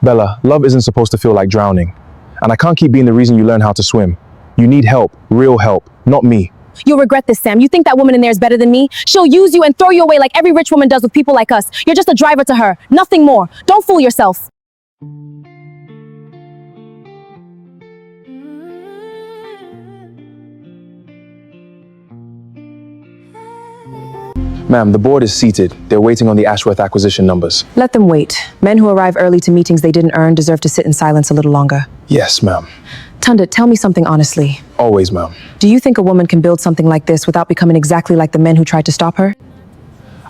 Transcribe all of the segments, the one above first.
Bella, love isn't supposed to feel like drowning. And I can't keep being the reason you learn how to swim. You need help, real help, not me. You'll regret this, Sam. You think that woman in there is better than me? She'll use you and throw you away like every rich woman does with people like us. You're just a driver to her, nothing more. Don't fool yourself. Ma'am, the board is seated. They're waiting on the Ashworth acquisition numbers. Let them wait. Men who arrive early to meetings they didn't earn deserve to sit in silence a little longer. Yes, ma'am. Tunda, tell me something honestly. Always, ma'am. Do you think a woman can build something like this without becoming exactly like the men who tried to stop her?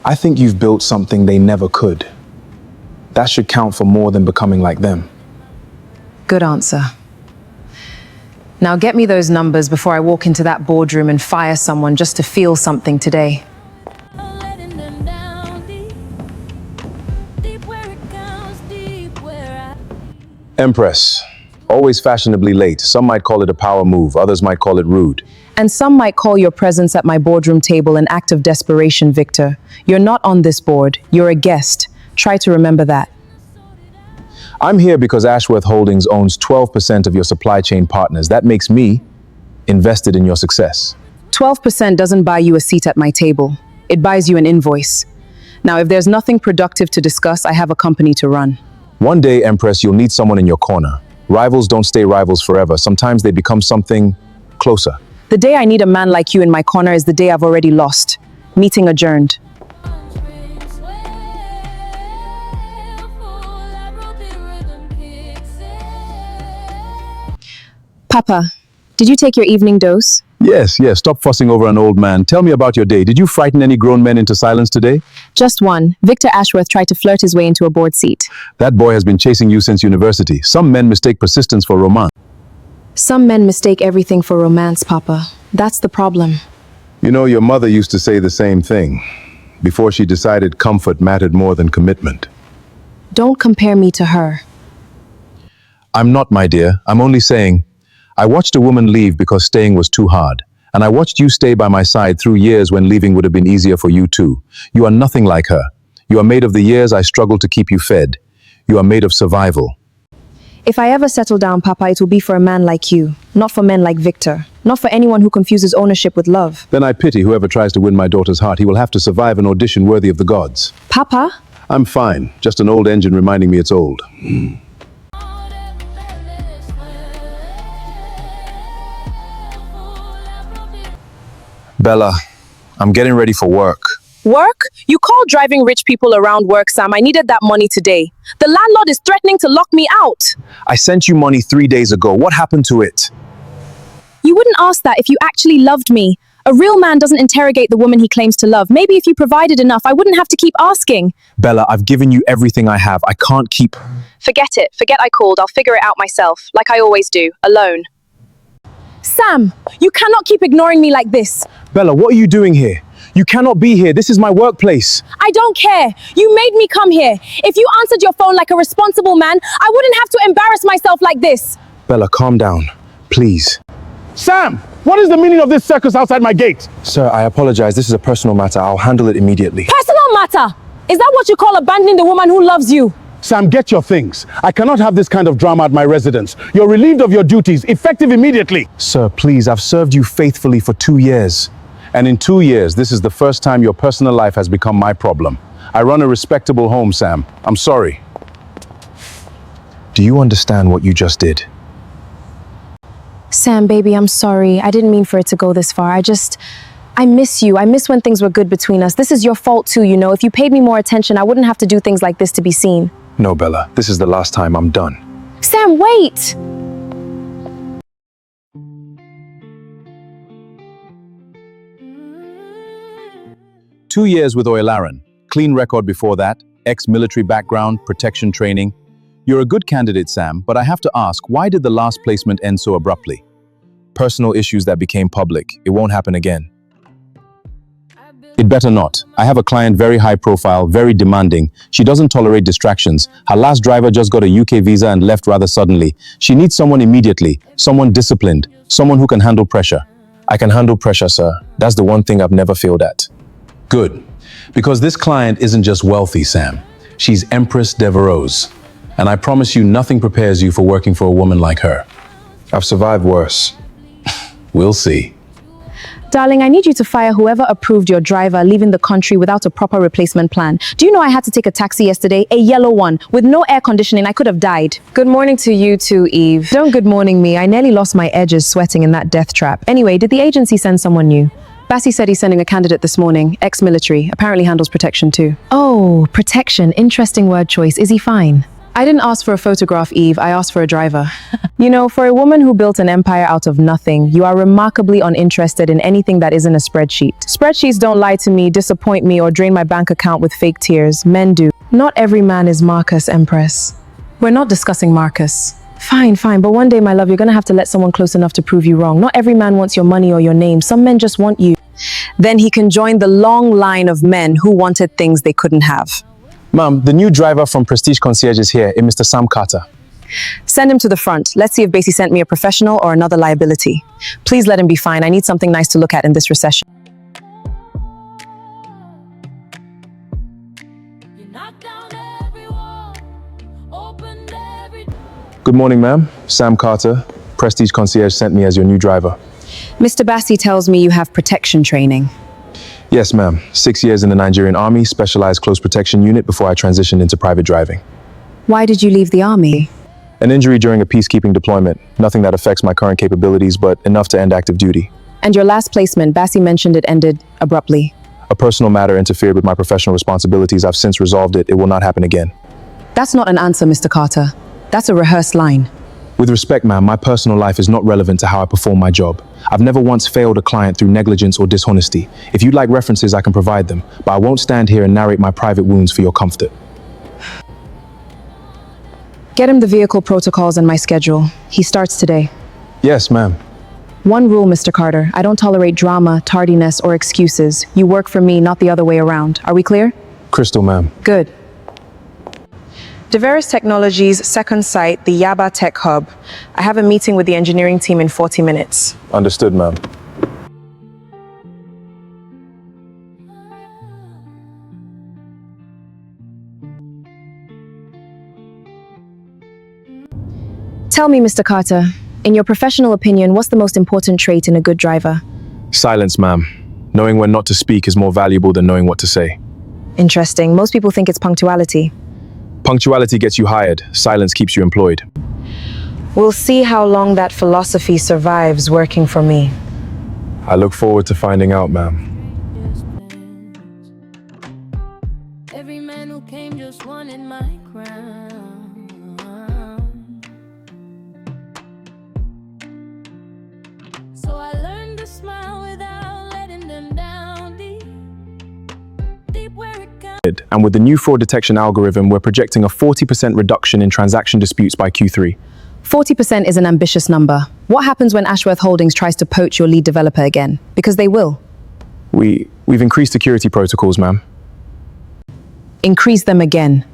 I think you've built something they never could. That should count for more than becoming like them. Good answer. Now get me those numbers before I walk into that boardroom and fire someone just to feel something today. Empress, always fashionably late. Some might call it a power move, others might call it rude. And some might call your presence at my boardroom table an act of desperation, Victor. You're not on this board. You're a guest. Try to remember that. I'm here because Ashworth Holdings owns 12% of your supply chain partners. That makes me invested in your success. 12% doesn't buy you a seat at my table. It buys you an invoice. Now, if there's nothing productive to discuss, I have a company to run. One day, Empress, you'll need someone in your corner. Rivals don't stay rivals forever. Sometimes they become something closer. The day I need a man like you in my corner is the day I've already lost. Meeting adjourned. Papa, did you take your evening dose? Yes, stop fussing over an old man. Tell me about your day. Did you frighten any grown men into silence today? Just one. Victor Ashworth tried to flirt his way into a board seat. That boy has been chasing you since university. Some men mistake persistence for romance. Some men mistake everything for romance, Papa. That's the problem. You know, your mother used to say the same thing. Before she decided comfort mattered more than commitment. Don't compare me to her. I'm not, my dear. I'm only saying, I watched a woman leave because staying was too hard. And I watched you stay by my side through years when leaving would have been easier for you too. You are nothing like her. You are made of the years I struggled to keep you fed. You are made of survival. If I ever settle down, Papa, it will be for a man like you, not for men like Victor, not for anyone who confuses ownership with love. Then I pity whoever tries to win my daughter's heart. He will have to survive an audition worthy of the gods. Papa? I'm fine. Just an old engine reminding me it's old. Bella, I'm getting ready for work. Work? You call driving rich people around work, Sam. I needed that money today. The landlord is threatening to lock me out. I sent you money 3 days ago. What happened to it? You wouldn't ask that if you actually loved me. A real man doesn't interrogate the woman he claims to love. Maybe if you provided enough, I wouldn't have to keep asking. Bella, I've given you everything I have. I can't keep... Forget it. Forget I called. I'll figure it out myself, like I always do, alone. Sam, you cannot keep ignoring me like this. Bella, what are you doing here? You cannot be here. This is my workplace. I don't care. You made me come here. If you answered your phone like a responsible man, I wouldn't have to embarrass myself like this. Bella, calm down, please. Sam, what is the meaning of this circus outside my gate? Sir, I apologize. This is a personal matter. I'll handle it immediately. Personal matter? Is that what you call abandoning the woman who loves you? Sam, get your things. I cannot have this kind of drama at my residence. You're relieved of your duties, effective immediately. Sir, please, I've served you faithfully for 2 years. And in 2 years, this is the first time your personal life has become my problem. I run a respectable home, Sam. I'm sorry. Do you understand what you just did? Sam, baby, I'm sorry. I didn't mean for it to go this far. I miss you. I miss when things were good between us. This is your fault too, you know. If you paid me more attention, I wouldn't have to do things like this to be seen. No, Bella, this is the last time. I'm done. Sam, wait! "2 years with Oyalaran. Clean record before that. Ex-military background, protection training. You're a good candidate, Sam, but I have to ask, why did the last placement end so abruptly?" Personal issues that became public. It won't happen again. It better not. I have a client very high profile, very demanding. She doesn't tolerate distractions. Her last driver just got a UK visa and left rather suddenly. She needs someone immediately, someone disciplined, someone who can handle pressure. I can handle pressure, sir. That's the one thing I've never failed at. Good. Because this client isn't just wealthy, Sam. She's Empress Devereux. And I promise you nothing prepares you for working for a woman like her. I've survived worse. We'll see. Darling, I need you to fire whoever approved your driver leaving the country without a proper replacement plan. Do you know I had to take a taxi yesterday? A yellow one, with no air conditioning. I could have died. Good morning to you too, Eve. Don't good morning me. I nearly lost my edges sweating in that death trap. Anyway, did the agency send someone new? Bassi said he's sending a candidate this morning, ex-military, apparently handles protection too. Oh, protection, interesting word choice. Is he fine? I didn't ask for a photograph, Eve. I asked for a driver. You know, for a woman who built an empire out of nothing, you are remarkably uninterested in anything that isn't a spreadsheet. Spreadsheets don't lie to me, disappoint me, or drain my bank account with fake tears. Men do. Not every man is Marcus, Empress. We're not discussing Marcus. Fine, but one day, my love, you're gonna have to let someone close enough to prove you wrong. Not every man wants your money or your name. Some men just want you. Then he can join the long line of men who wanted things they couldn't have. Ma'am, the new driver from Prestige Concierge is here, Mr. Sam Carter. Send him to the front. Let's see if Bassi sent me a professional or another liability. Please let him be fine. I need something nice to look at in this recession. Good morning, ma'am. Sam Carter, Prestige Concierge sent me as your new driver. Mr. Bassi tells me you have protection training. Yes, ma'am. 6 years in the Nigerian Army, specialized close protection unit before I transitioned into private driving. Why did you leave the army? An injury during a peacekeeping deployment. Nothing that affects my current capabilities, but enough to end active duty. And your last placement, Bassi mentioned it ended abruptly. A personal matter interfered with my professional responsibilities. I've since resolved it. It will not happen again. That's not an answer, Mr. Carter. That's a rehearsed line. With respect, ma'am, my personal life is not relevant to how I perform my job. I've never once failed a client through negligence or dishonesty. If you'd like references, I can provide them, but I won't stand here and narrate my private wounds for your comfort. Get him the vehicle protocols and my schedule. He starts today. Yes, ma'am. One rule, Mr. Carter. I don't tolerate drama, tardiness, or excuses. You work for me, not the other way around. Are we clear? Crystal, ma'am. Good. Devereux Technologies' second site, the Yaba Tech Hub. I have a meeting with the engineering team in 40 minutes. Understood, ma'am. Tell me, Mr. Carter, in your professional opinion, what's the most important trait in a good driver? Silence, ma'am. Knowing when not to speak is more valuable than knowing what to say. Interesting. Most people think it's punctuality. Punctuality gets you hired. Silence keeps you employed. We'll see how long that philosophy survives working for me. I look forward to finding out, ma'am. Every man who came just wanted my crown. So I learned to smile without letting them down deep where it comes. And with the new fraud detection algorithm, we're projecting a 40% reduction in transaction disputes by Q3. 40% is an ambitious number. What happens when Ashworth Holdings tries to poach your lead developer again? Because they will. We've increased security protocols, ma'am. Increase them again.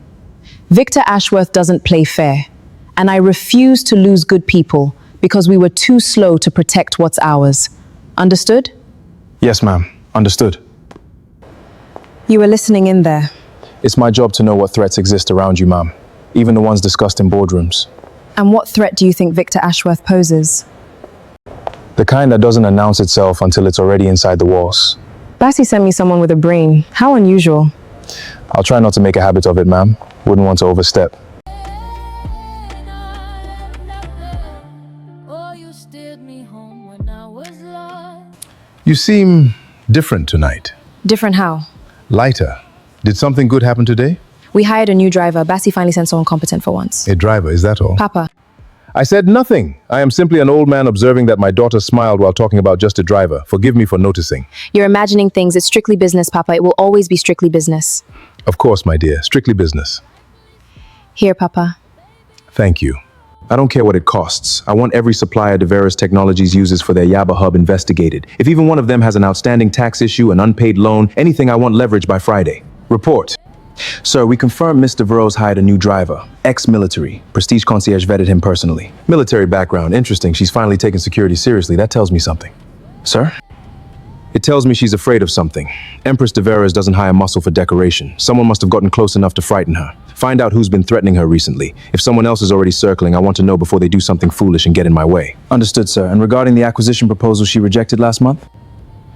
Victor Ashworth doesn't play fair. And I refuse to lose good people because we were too slow to protect what's ours. Understood? Yes, ma'am. Understood. You were listening in there. It's my job to know what threats exist around you, ma'am. Even the ones discussed in boardrooms. And what threat do you think Victor Ashworth poses? The kind that doesn't announce itself until it's already inside the walls. Bassi sent me someone with a brain. How unusual. I'll try not to make a habit of it, ma'am. Wouldn't want to overstep. Oh, you steered me home when I was lost. You seem different tonight. Different how? Lighter. Did something good happen today? We hired a new driver. Bassi finally sent someone competent for once. A driver, is that all? Papa. I said nothing. I am simply an old man observing that my daughter smiled while talking about just a driver. Forgive me for noticing. You're imagining things. It's strictly business, Papa. It will always be strictly business. Of course, my dear. Strictly business. Here, Papa. Thank you. I don't care what it costs. I want every supplier Devereux Technologies uses for their Yaba hub investigated. If even one of them has an outstanding tax issue, an unpaid loan, anything, I want leverage by Friday. Report. Sir, we confirm Miss Devereux hired a new driver, ex-military. Prestige Concierge vetted him personally. Military background, interesting. She's finally taken security seriously. That tells me something. Sir? It tells me she's afraid of something. Empress Devereux doesn't hire muscle for decoration. Someone must have gotten close enough to frighten her. Find out who's been threatening her recently. If someone else is already circling, I want to know before they do something foolish and get in my way. Understood, sir. And regarding the acquisition proposal she rejected last month?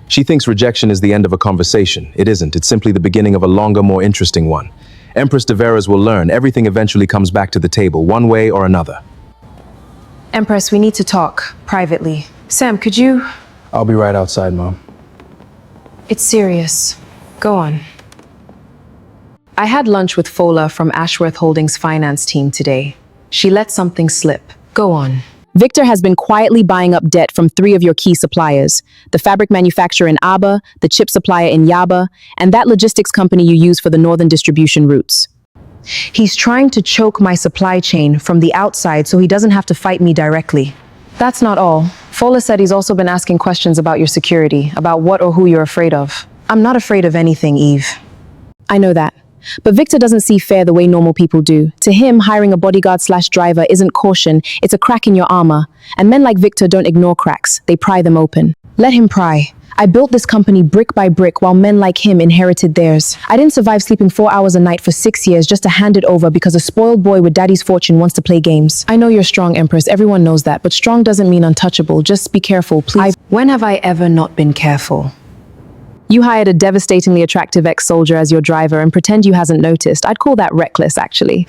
She thinks rejection is the end of a conversation. It isn't. It's simply the beginning of a longer, more interesting one. Empress Devereux will learn. Everything eventually comes back to the table, one way or another. Empress, we need to talk privately. Sam, could you? I'll be right outside, Mom. It's serious. Go on. I had lunch with Fola from Ashworth Holdings finance team today. She let something slip. Go on. Victor has been quietly buying up debt from 3 of your key suppliers, the fabric manufacturer in Aba, the chip supplier in Yaba, and that logistics company you use for the northern distribution routes. He's trying to choke my supply chain from the outside so he doesn't have to fight me directly. That's not all. Fola said he's also been asking questions about your security, about what or who you're afraid of. I'm not afraid of anything, Eve. I know that. But Victor doesn't see fair the way normal people do. To him, hiring a bodyguard/driver isn't caution, it's a crack in your armor. And men like Victor don't ignore cracks, they pry them open. Let him pry. I built this company brick by brick while men like him inherited theirs. I didn't survive sleeping 4 hours a night for 6 years just to hand it over because a spoiled boy with daddy's fortune wants to play games. I know you're strong, Empress, everyone knows that, but strong doesn't mean untouchable. Just be careful, please. When have I ever not been careful? You hired a devastatingly attractive ex-soldier as your driver and pretend you hasn't noticed. I'd call that reckless, actually.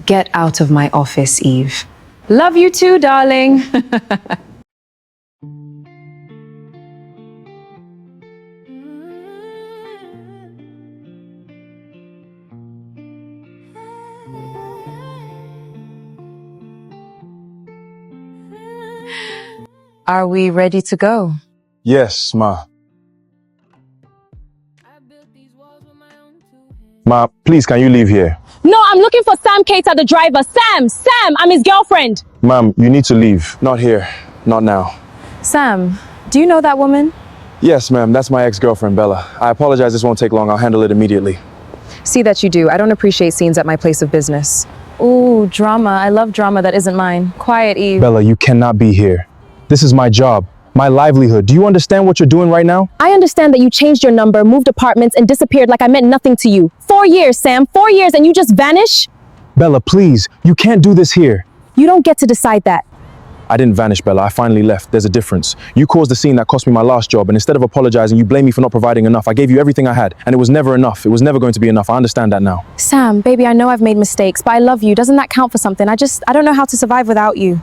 Get out of my office, Eve. Love you too, darling. Are we ready to go? Yes, Ma. I built these walls with my own 2 hands. Ma, please, can you leave here? No, I'm looking for Sam Cater, the driver. Sam, I'm his girlfriend. Ma'am, you need to leave. Not here. Not now. Sam, do you know that woman? Yes, ma'am. That's my ex-girlfriend, Bella. I apologize. This won't take long. I'll handle it immediately. See that you do. I don't appreciate scenes at my place of business. Ooh, drama. I love drama that isn't mine. Quiet, Eve. Bella, you cannot be here. This is my job, my livelihood. Do you understand what you're doing right now? I understand that you changed your number, moved apartments, and disappeared like I meant nothing to you. 4 years, Sam. 4 years, and you just vanish? Bella, please. You can't do this here. You don't get to decide that. I didn't vanish, Bella. I finally left. There's a difference. You caused the scene that cost me my last job, and instead of apologizing, you blame me for not providing enough. I gave you everything I had, and it was never enough. It was never going to be enough. I understand that now. Sam, baby, I know I've made mistakes, but I love you. Doesn't that count for something? I don't know how to survive without you.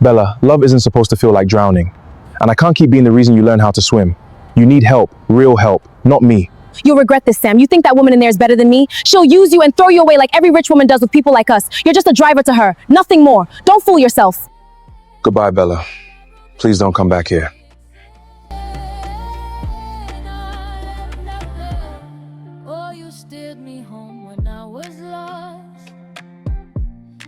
Bella, love isn't supposed to feel like drowning. And I can't keep being the reason you learn how to swim. You need help, real help, not me. You'll regret this, Sam. You think that woman in there is better than me? She'll use you and throw you away like every rich woman does with people like us. You're just a driver to her, nothing more. Don't fool yourself. Goodbye, Bella. Please don't come back here. Oh, you steered me home when I was lost.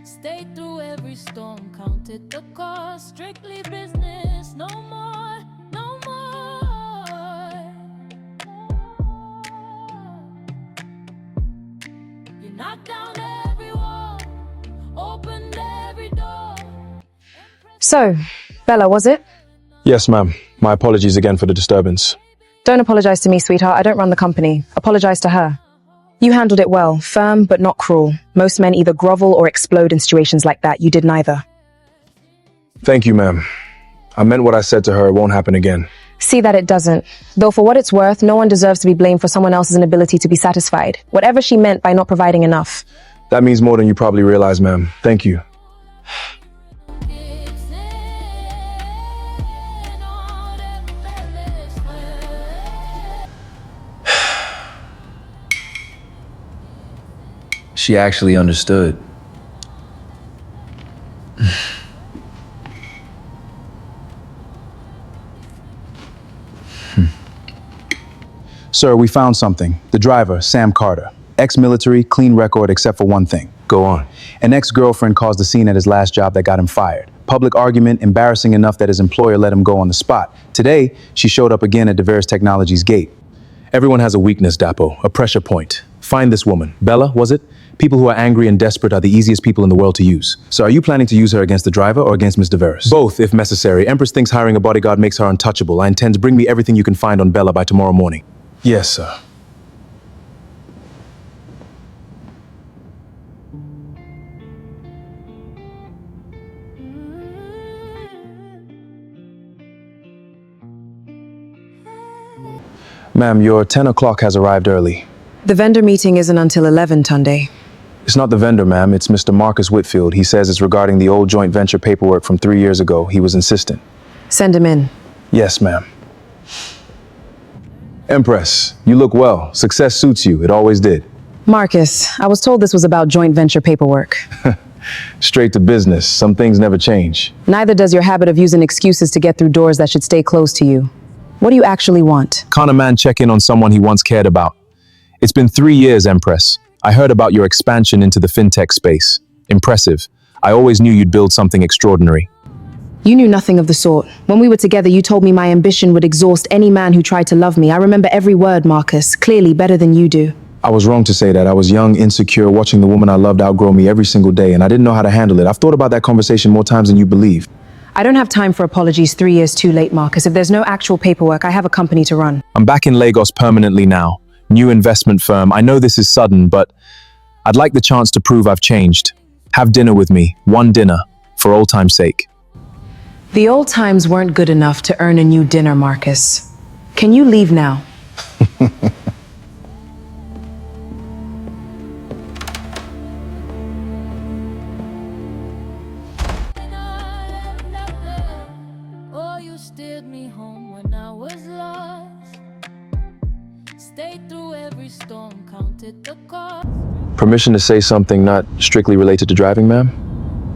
Stayed through every storm, counted the cost. Strictly business, no more, no more. You knocked down every wall, opened every door. So, Bella, was it? Yes, ma'am. My apologies again for the disturbance. Don't apologize to me, sweetheart. I don't run the company. Apologize to her. You handled it well, firm but not cruel. Most men either grovel or explode in situations like that. You did neither. Thank you, ma'am. I meant what I said to her. It won't happen again. See that it doesn't. Though for what it's worth, no one deserves to be blamed for someone else's inability to be satisfied. Whatever she meant by not providing enough. That means more than you probably realize, ma'am. Thank you. She actually understood. Sir, we found something. The driver, Sam Carter. Ex-military, clean record except for one thing. Go on. An ex-girlfriend caused a scene at his last job that got him fired. Public argument, embarrassing enough that his employer let him go on the spot. Today, she showed up again at Devereux Technologies' gate. Everyone has a weakness, Dapo, a pressure point. Find this woman. Bella, was it? People who are angry and desperate are the easiest people in the world to use. So are you planning to use her against the driver or against Miss Devereux? Both, if necessary. Empress thinks hiring a bodyguard makes her untouchable. I intend to bring me everything you can find on Bella by tomorrow morning. Yes, sir. Ma'am, your 10 o'clock has arrived early. The vendor meeting isn't until 11, Tunde. It's not the vendor, ma'am. It's Mr. Marcus Whitfield. He says it's regarding the old joint venture paperwork from 3 years ago. He was insistent. Send him in. Yes, ma'am. Empress, you look well. Success suits you. It always did. Marcus, I was told this was about joint venture paperwork. Straight to business. Some things never change. Neither does your habit of using excuses to get through doors that should stay closed to you. What do you actually want? Can't a man check in on someone he once cared about? It's been 3 years, Empress. I heard about your expansion into the fintech space. Impressive. I always knew you'd build something extraordinary. You knew nothing of the sort. When we were together, you told me my ambition would exhaust any man who tried to love me. I remember every word, Marcus, clearly better than you do. I was wrong to say that. I was young, insecure, watching the woman I loved outgrow me every single day, and I didn't know how to handle it. I've thought about that conversation more times than you believe. I don't have time for apologies 3 years too late, Marcus. If there's no actual paperwork, I have a company to run. I'm back in Lagos permanently now. New investment firm. I know this is sudden, but I'd like the chance to prove I've changed. Have dinner with me. One dinner, for old time's sake. The old times weren't good enough to earn a new dinner, Marcus. Can you leave now? Oh, you steered me home when I was lost. Stayed through every storm, counted the cost. Permission to say something not strictly related to driving, ma'am?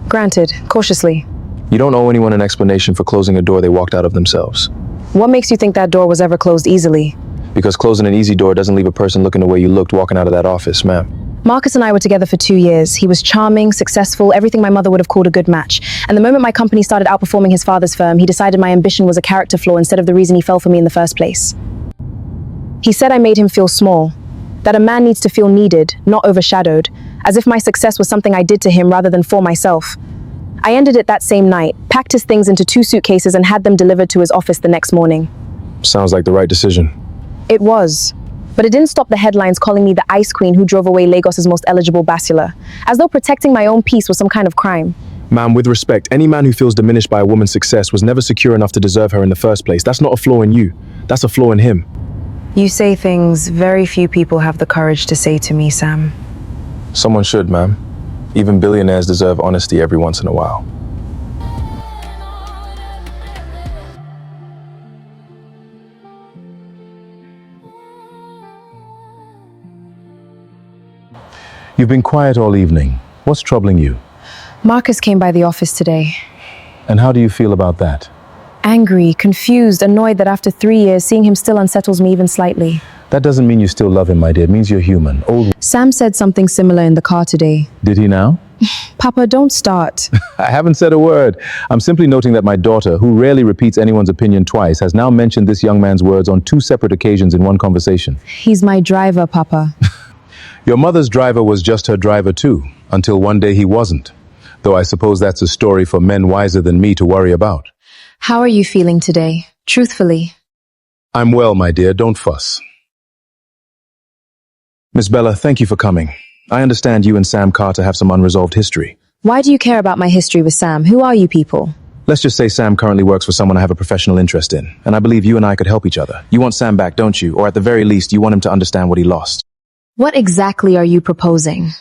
Granted, cautiously. You don't owe anyone an explanation for closing a door they walked out of themselves. What makes you think that door was ever closed easily? Because closing an easy door doesn't leave a person looking the way you looked walking out of that office, ma'am. Marcus and I were together for 2 years. He was charming, successful, everything my mother would have called a good match. And the moment my company started outperforming his father's firm, he decided my ambition was a character flaw instead of the reason he fell for me in the first place. He said I made him feel small, that a man needs to feel needed, not overshadowed, as if my success was something I did to him rather than for myself. I ended it that same night, packed his things into 2 suitcases and had them delivered to his office the next morning. Sounds like the right decision. It was. But it didn't stop the headlines calling me the ice queen who drove away Lagos's most eligible bachelor, as though protecting my own peace was some kind of crime. Ma'am, with respect, any man who feels diminished by a woman's success was never secure enough to deserve her in the first place. That's not a flaw in you. That's a flaw in him. You say things very few people have the courage to say to me, Sam. Someone should, ma'am. Even billionaires deserve honesty every once in a while. You've been quiet all evening. What's troubling you? Marcus came by the office today. And how do you feel about that? Angry, confused, annoyed that after 3 years, seeing him still unsettles me even slightly. That doesn't mean you still love him, my dear. It means you're human. Sam said something similar in the car today. Did he now? Papa, don't start. I haven't said a word. I'm simply noting that my daughter, who rarely repeats anyone's opinion twice, has now mentioned this young man's words on 2 separate occasions in one conversation. He's my driver, Papa. Your mother's driver was just her driver too, until one day he wasn't. Though I suppose that's a story for men wiser than me to worry about. How are you feeling today? Truthfully. I'm well, my dear. Don't fuss. Miss Bella, thank you for coming. I understand you and Sam Carter have some unresolved history. Why do you care about my history with Sam? Who are you people? Let's just say Sam currently works for someone I have a professional interest in, and I believe you and I could help each other. You want Sam back, don't you? Or at the very least, you want him to understand what he lost. What exactly are you proposing?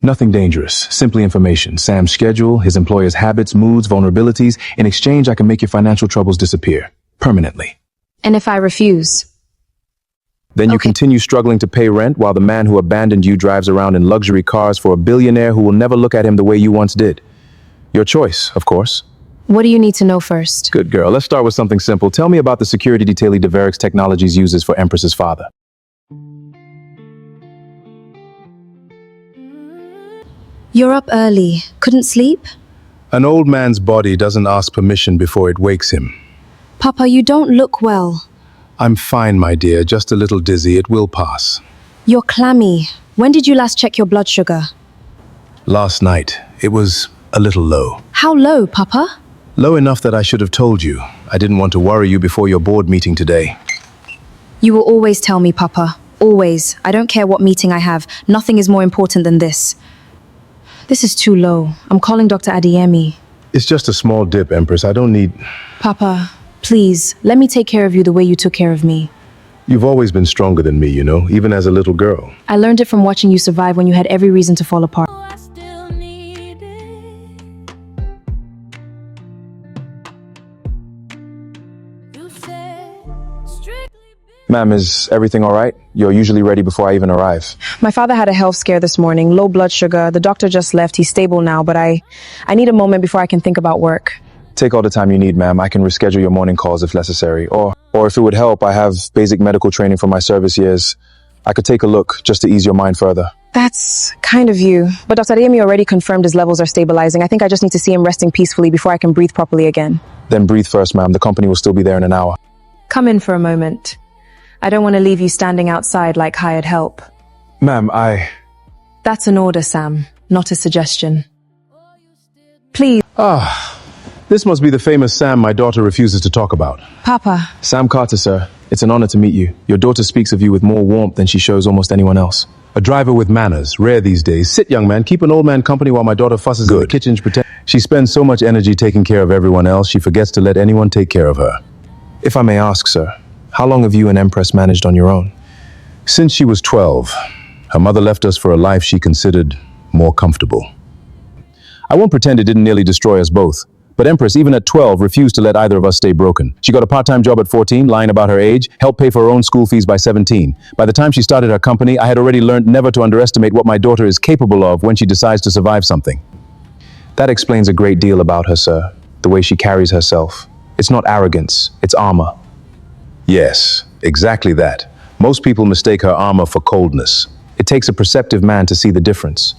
Nothing dangerous, simply information. Sam's schedule, his employer's habits, moods, vulnerabilities. In exchange, I can make your financial troubles disappear. Permanently. And if I refuse? Then you Okay. continue struggling to pay rent while the man who abandoned you drives around in luxury cars for a billionaire who will never look at him the way you once did. Your choice, of course. What do you need to know first? Good girl. Let's start with something simple. Tell me about the security detail Devereux Technologies uses for Empress's father. You're up early. Couldn't sleep? An old man's body doesn't ask permission before it wakes him. Papa, you don't look well. I'm fine, my dear. Just a little dizzy. It will pass. You're clammy. When did you last check your blood sugar? Last night, it was a little low. How low, Papa? Low enough that I should have told you. I didn't want to worry you before your board meeting today. You will always tell me, Papa. Always. I don't care what meeting I have. Nothing is more important than this. This is too low. I'm calling Dr. Adeyemi. It's just a small dip, Empress. I don't need... Papa, please, let me take care of you the way you took care of me. You've always been stronger than me, you know, even as a little girl. I learned it from watching you survive when you had every reason to fall apart. I still need it. You said strictly. Ma'am, is everything all right? You're usually ready before I even arrive. My father had a health scare this morning, low blood sugar. The doctor just left. He's stable now, but I need a moment before I can think about work. Take all the time you need, ma'am. I can reschedule your morning calls if necessary. Or if it would help, I have basic medical training from my service years. I could take a look just to ease your mind further. That's kind of you. But Dr. Adeyemi already confirmed his levels are stabilizing. I think I just need to see him resting peacefully before I can breathe properly again. Then breathe first, ma'am. The company will still be there in an hour. Come in for a moment. I don't want to leave you standing outside like hired help. Ma'am, That's an order, Sam, not a suggestion. Please. This must be the famous Sam my daughter refuses to talk about. Papa. Sam Carter, sir. It's an honor to meet you. Your daughter speaks of you with more warmth than she shows almost anyone else. A driver with manners, rare these days. Sit, young man, keep an old man company while my daughter fusses in the kitchen to pretend. She spends so much energy taking care of everyone else, she forgets to let anyone take care of her. If I may ask, sir, how long have you and Empress managed on your own? Since she was 12, her mother left us for a life she considered more comfortable. I won't pretend it didn't nearly destroy us both. But Empress, even at 12, refused to let either of us stay broken. She got a part-time job at 14, lying about her age, helped pay for her own school fees by 17. By the time she started her company, I had already learned never to underestimate what my daughter is capable of when she decides to survive something. That explains a great deal about her, sir. The way she carries herself. It's not arrogance, it's armor. Yes, exactly that. Most people mistake her armor for coldness. It takes a perceptive man to see the difference.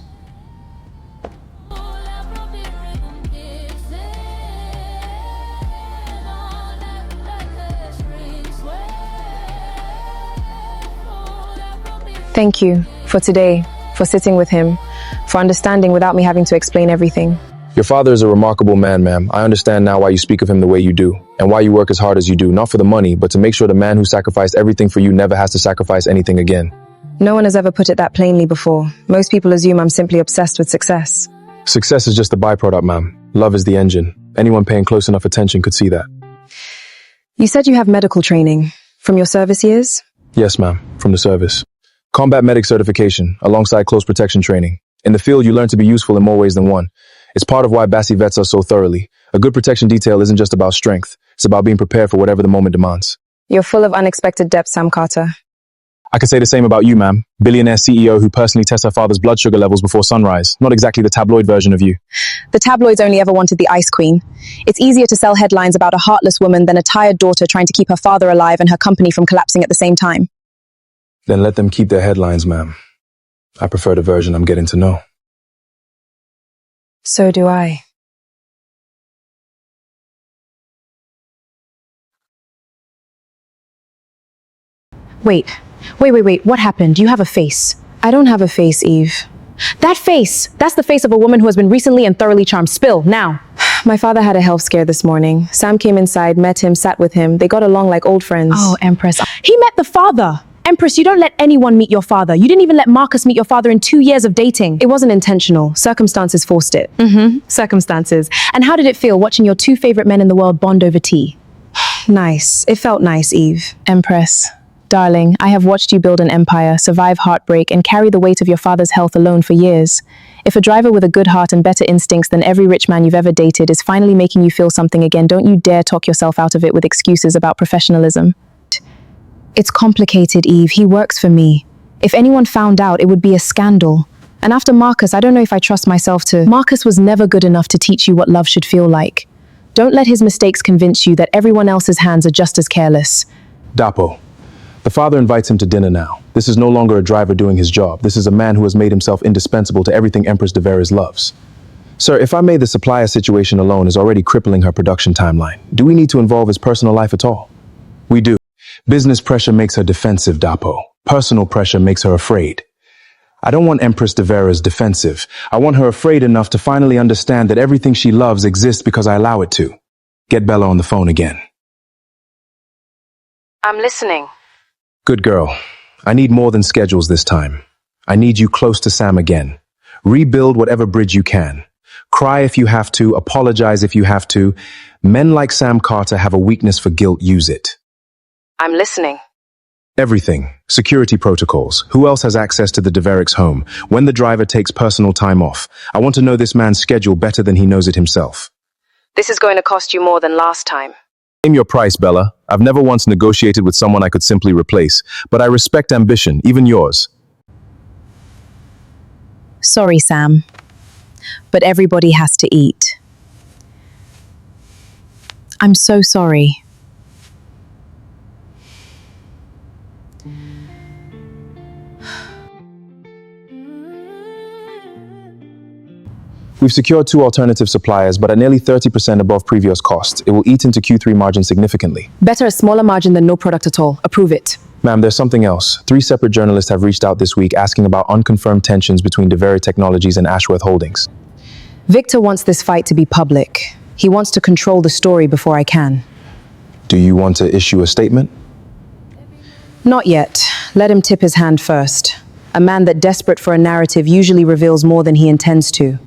Thank you for today, for sitting with him, for understanding without me having to explain everything. Your father is a remarkable man, ma'am. I understand now why you speak of him the way you do, and why you work as hard as you do, not for the money, but to make sure the man who sacrificed everything for you never has to sacrifice anything again. No one has ever put it that plainly before. Most people assume I'm simply obsessed with success. Success is just the byproduct, ma'am. Love is the engine. Anyone paying close enough attention could see that. You said you have medical training. From your service years? Yes, ma'am. From the service. Combat medic certification, alongside close protection training. In the field, you learn to be useful in more ways than one. It's part of why Bassi vets us so thoroughly. A good protection detail isn't just about strength. It's about being prepared for whatever the moment demands. You're full of unexpected depth, Sam Carter. I could say the same about you, ma'am. Billionaire CEO who personally tests her father's blood sugar levels before sunrise. Not exactly the tabloid version of you. The tabloids only ever wanted the ice queen. It's easier to sell headlines about a heartless woman than a tired daughter trying to keep her father alive and her company from collapsing at the same time. Then let them keep their headlines, ma'am. I prefer the version I'm getting to know. So do I. Wait. What happened? You have a face. I don't have a face, Eve. That face! That's the face of a woman who has been recently and thoroughly charmed. Spill, now! My father had a health scare this morning. Sam came inside, met him, sat with him. They got along like old friends. Oh, Empress. He met the father! Empress, you don't let anyone meet your father. You didn't even let Marcus meet your father in 2 years of dating. It wasn't intentional. Circumstances forced it. Circumstances. And how did it feel watching your two favorite men in the world bond over tea? Nice. It felt nice, Eve. Empress. Darling, I have watched you build an empire, survive heartbreak, and carry the weight of your father's health alone for years. If a driver with a good heart and better instincts than every rich man you've ever dated is finally making you feel something again, don't you dare talk yourself out of it with excuses about professionalism. It's complicated, Eve. He works for me. If anyone found out, it would be a scandal. And after Marcus, I don't know if I trust myself to... Marcus was never good enough to teach you what love should feel like. Don't let his mistakes convince you that everyone else's hands are just as careless. Dapo. The father invites him to dinner now. This is no longer a driver doing his job. This is a man who has made himself indispensable to everything Empress Devereux loves. Sir, if I may, the supplier situation alone is already crippling her production timeline. Do we need to involve his personal life at all? We do. Business pressure makes her defensive, Dapo. Personal pressure makes her afraid. I don't want Empress Devereux defensive. I want her afraid enough to finally understand that everything she loves exists because I allow it to. Get Bella on the phone again. I'm listening. Good girl. I need more than schedules this time. I need you close to Sam again. Rebuild whatever bridge you can. Cry if you have to, apologize if you have to. Men like Sam Carter have a weakness for guilt, use it. I'm listening. Everything. Security protocols. Who else has access to the Devereux home? When the driver takes personal time off. I want to know this man's schedule better than he knows it himself. This is going to cost you more than last time. Name your price, Bella. I've never once negotiated with someone I could simply replace, but I respect ambition, even yours. Sorry, Sam, but everybody has to eat. I'm so sorry. We've secured 2 alternative suppliers, but at nearly 30% above previous costs. It will eat into Q3 margin significantly. Better a smaller margin than no product at all. Approve it. Ma'am, there's something else. 3 separate journalists have reached out this week asking about unconfirmed tensions between Devereux Technologies and Ashworth Holdings. Victor wants this fight to be public. He wants to control the story before I can. Do you want to issue a statement? Not yet. Let him tip his hand first. A man that desperate for a narrative usually reveals more than he intends to.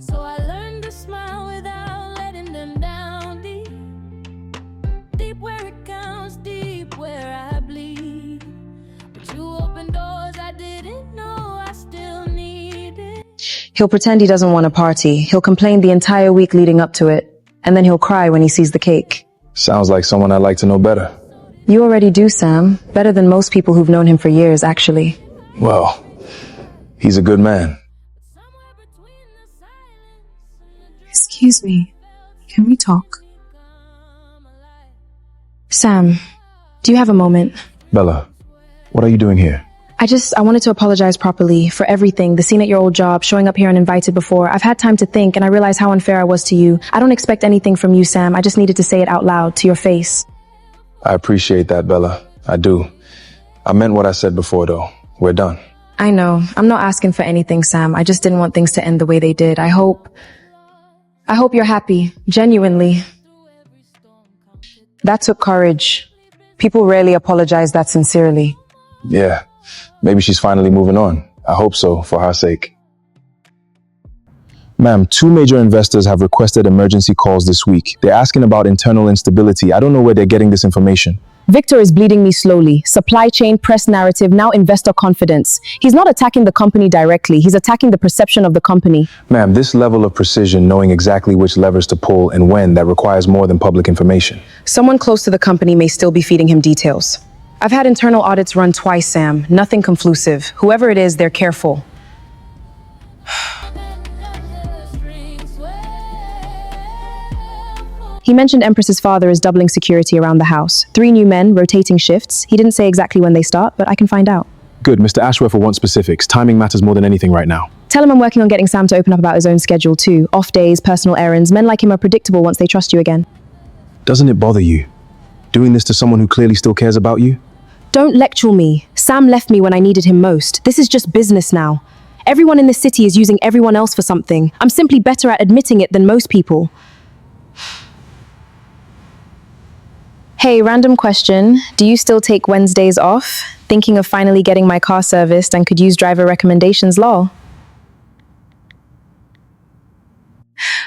So I learned to smile without letting them down deep. Deep where it counts, deep where I bleed. But you opened doors I didn't know I still needed. He'll pretend he doesn't want a party. He'll complain the entire week leading up to it. And then he'll cry when he sees the cake. Sounds like someone I'd like to know better. You already do, Sam. Better than most people who've known him for years, actually. Well, he's a good man. Somewhere between the silence. Excuse me. Can we talk? Sam, do you have a moment? Bella, what are you doing here? I wanted to apologize properly for everything. The scene at your old job, showing up here uninvited before. I've had time to think and I realized how unfair I was to you. I don't expect anything from you, Sam. I just needed to say it out loud to your face. I appreciate that, Bella. I do. I meant what I said before, though. We're done. I know. I'm not asking for anything, Sam. I just didn't want things to end the way they did. I hope you're happy. Genuinely. That took courage. People rarely apologize that sincerely. Yeah. Maybe she's finally moving on. I hope so, for her sake. Ma'am, 2 major investors have requested emergency calls this week. They're asking about internal instability. I don't know where they're getting this information. Victor is bleeding me slowly. Supply chain, press narrative, now investor confidence. He's not attacking the company directly. He's attacking the perception of the company. Ma'am, this level of precision, knowing exactly which levers to pull and when, that requires more than public information. Someone close to the company may still be feeding him details. I've had internal audits run twice, Sam. Nothing conclusive. Whoever it is, they're careful. He mentioned Empress's father is doubling security around the house. 3 new men, rotating shifts. He didn't say exactly when they start, but I can find out. Good. Mr. Ashworth will want specifics. Timing matters more than anything right now. Tell him I'm working on getting Sam to open up about his own schedule too. Off days, personal errands. Men like him are predictable once they trust you again. Doesn't it bother you? Doing this to someone who clearly still cares about you? Don't lecture me. Sam left me when I needed him most. This is just business now. Everyone in this city is using everyone else for something. I'm simply better at admitting it than most people. Hey, random question. Do you still take Wednesdays off? Thinking of finally getting my car serviced and could use driver recommendations, lol.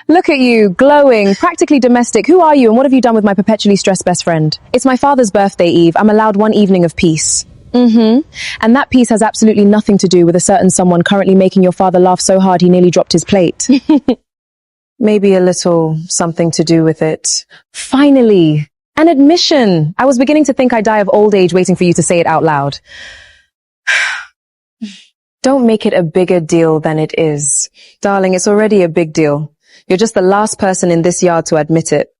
Look at you, glowing, practically domestic. Who are you and what have you done with my perpetually stressed best friend? It's my father's birthday eve. I'm allowed 1 evening of peace. And that peace has absolutely nothing to do with a certain someone currently making your father laugh so hard he nearly dropped his plate. Maybe a little something to do with it. Finally, an admission. I was beginning to think I'd die of old age waiting for you to say it out loud. Don't make it a bigger deal than it is. Darling, it's already a big deal. You're just the last person in this yard to admit it.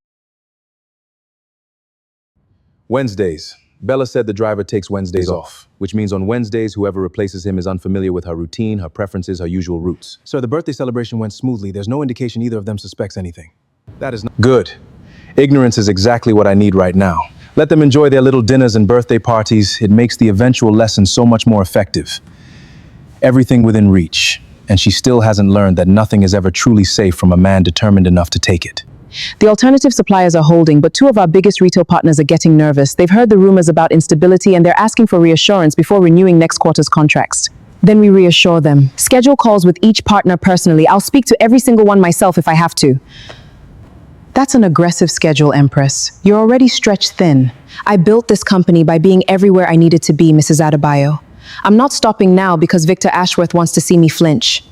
Wednesdays. Bella said the driver takes Wednesdays off, which means on Wednesdays, whoever replaces him is unfamiliar with her routine, her preferences, her usual routes. Sir, the birthday celebration went smoothly. There's no indication either of them suspects anything. That is not good. Ignorance is exactly what I need right now. Let them enjoy their little dinners and birthday parties. It makes the eventual lesson so much more effective. Everything within reach. And she still hasn't learned that nothing is ever truly safe from a man determined enough to take it. The alternative suppliers are holding, but 2 of our biggest retail partners are getting nervous. They've heard the rumors about instability and they're asking for reassurance before renewing next quarter's contracts. Then we reassure them. Schedule calls with each partner personally. I'll speak to every single one myself if I have to. That's an aggressive schedule, Empress. You're already stretched thin. I built this company by being everywhere I needed to be, Mrs. Adebayo. I'm not stopping now because Victor Ashworth wants to see me flinch.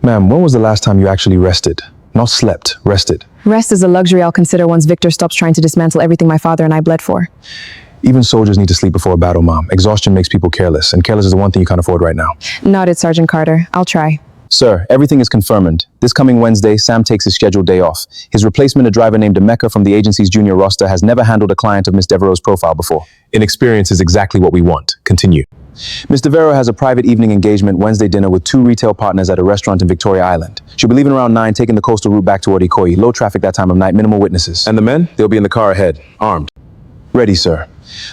Ma'am, when was the last time you actually rested? Not slept, rested. Rest is a luxury I'll consider once Victor stops trying to dismantle everything my father and I bled for. Even soldiers need to sleep before a battle, Mom. Exhaustion makes people careless, and careless is the one thing you can't afford right now. Noted, Sergeant Carter. I'll try. Sir, everything is confirmed. This coming Wednesday, Sam takes his scheduled day off. His replacement, a driver named Emeka from the agency's junior roster, has never handled a client of Miss Devereux's profile before. Inexperience is exactly what we want. Continue. Miss Devereux has a private evening engagement Wednesday dinner with 2 retail partners at a restaurant in Victoria Island. She'll be leaving around 9, taking the coastal route back toward Ikoyi. Low traffic that time of night, minimal witnesses. And the men? They'll be in the car ahead, armed. Ready, sir.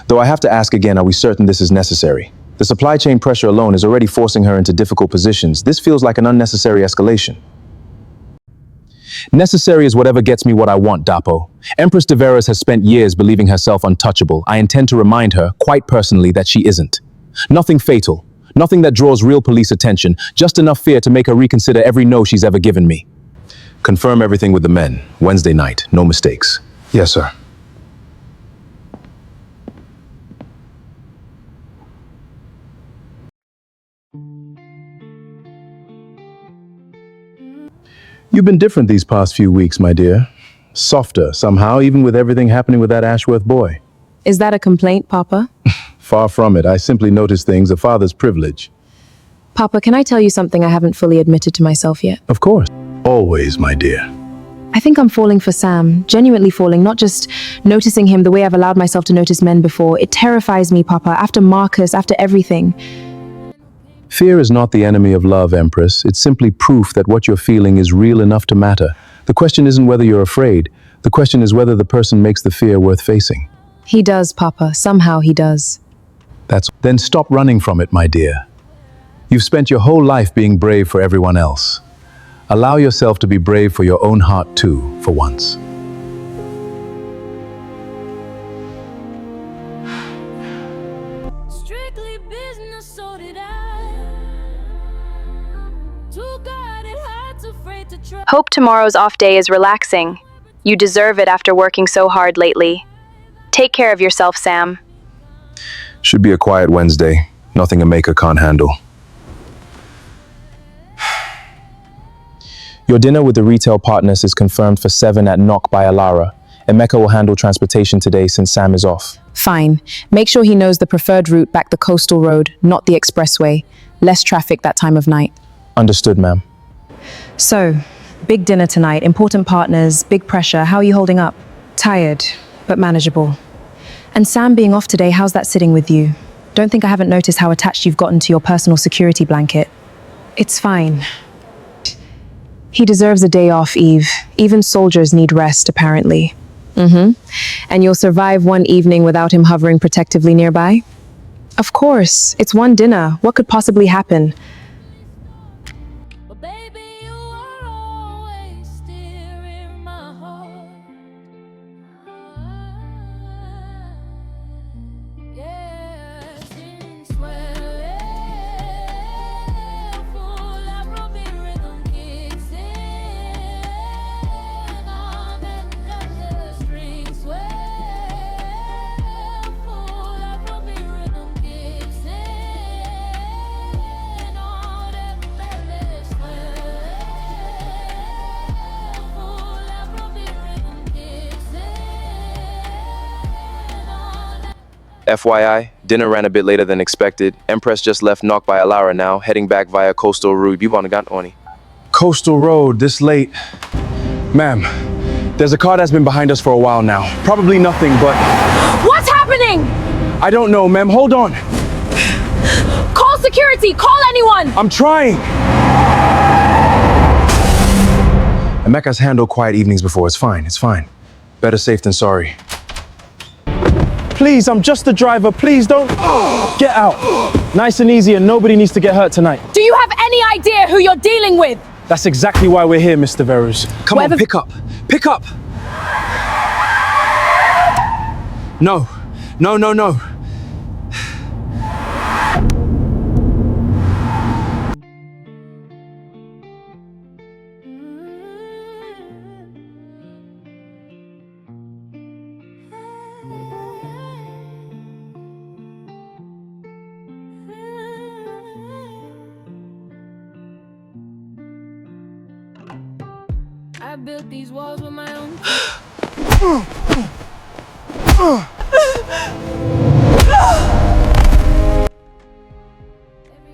Though I have to ask again, are we certain this is necessary? The supply chain pressure alone is already forcing her into difficult positions. This feels like an unnecessary escalation. Necessary is whatever gets me what I want, Dapo. Empress Devereux has spent years believing herself untouchable. I intend to remind her, quite personally, that she isn't. Nothing fatal. Nothing that draws real police attention. Just enough fear to make her reconsider every no she's ever given me. Confirm everything with the men. Wednesday night. No mistakes. Yes, sir. You've been different these past few weeks, my dear. Softer, somehow, even with everything happening with that Ashworth boy. Is that a complaint, Papa? Far from it. I simply notice things, a father's privilege. Papa, can I tell you something I haven't fully admitted to myself yet? Of course. Always, my dear. I think I'm falling for Sam, genuinely falling, not just noticing him the way I've allowed myself to notice men before. It terrifies me, Papa, after Marcus, after everything. Fear is not the enemy of love, Empress. It's simply proof that what you're feeling is real enough to matter. The question isn't whether you're afraid. The question is whether the person makes the fear worth facing. He does, Papa. Somehow he does. Then stop running from it, my dear. You've spent your whole life being brave for everyone else. Allow yourself to be brave for your own heart too, for once. Strictly business, so did I. Too guarded, hearts afraid to try. Hope tomorrow's off day is relaxing. You deserve it after working so hard lately. Take care of yourself, Sam. Should be a quiet Wednesday. Nothing a maker can't handle. Your dinner with the retail partners is confirmed for 7 at Knock by Alara. Emeka will handle transportation today since Sam is off. Fine. Make sure he knows the preferred route back the coastal road, not the expressway. Less traffic that time of night. Understood, ma'am. So, big dinner tonight, important partners, big pressure. How are you holding up? Tired, but manageable. And Sam being off today, how's that sitting with you? Don't think I haven't noticed how attached you've gotten to your personal security blanket. It's fine. He deserves a day off, Eve. Even soldiers need rest, apparently. And you'll survive one evening without him hovering protectively nearby? Of course. It's one dinner. What could possibly happen? But baby, you are always still in my heart. Yeah, since we're full Afrobeat rhythm kicks in, on and the strings swell. Full Afrobeat rhythm kicks in, all that belly swell. Full Afrobeat rhythm kicks in, all that. FYI, dinner ran a bit later than expected. Empress just left Knock by Alara now, heading back via coastal route. Coastal Road, this late. Ma'am, there's a car that's been behind us for a while now. Probably nothing, but What's happening? I don't know, ma'am. Hold on. Call security! Call anyone! I'm trying. Emeka's handled quiet evenings before. It's fine. It's fine. Better safe than sorry. Please, I'm just the driver. Please don't get out. Nice and easy, and nobody needs to get hurt tonight. Do you have any idea who you're dealing with? That's exactly why we're here, Mr. Devereux. Come on, pick up. Pick up. No. No, no, no. I built these walls with my own. Every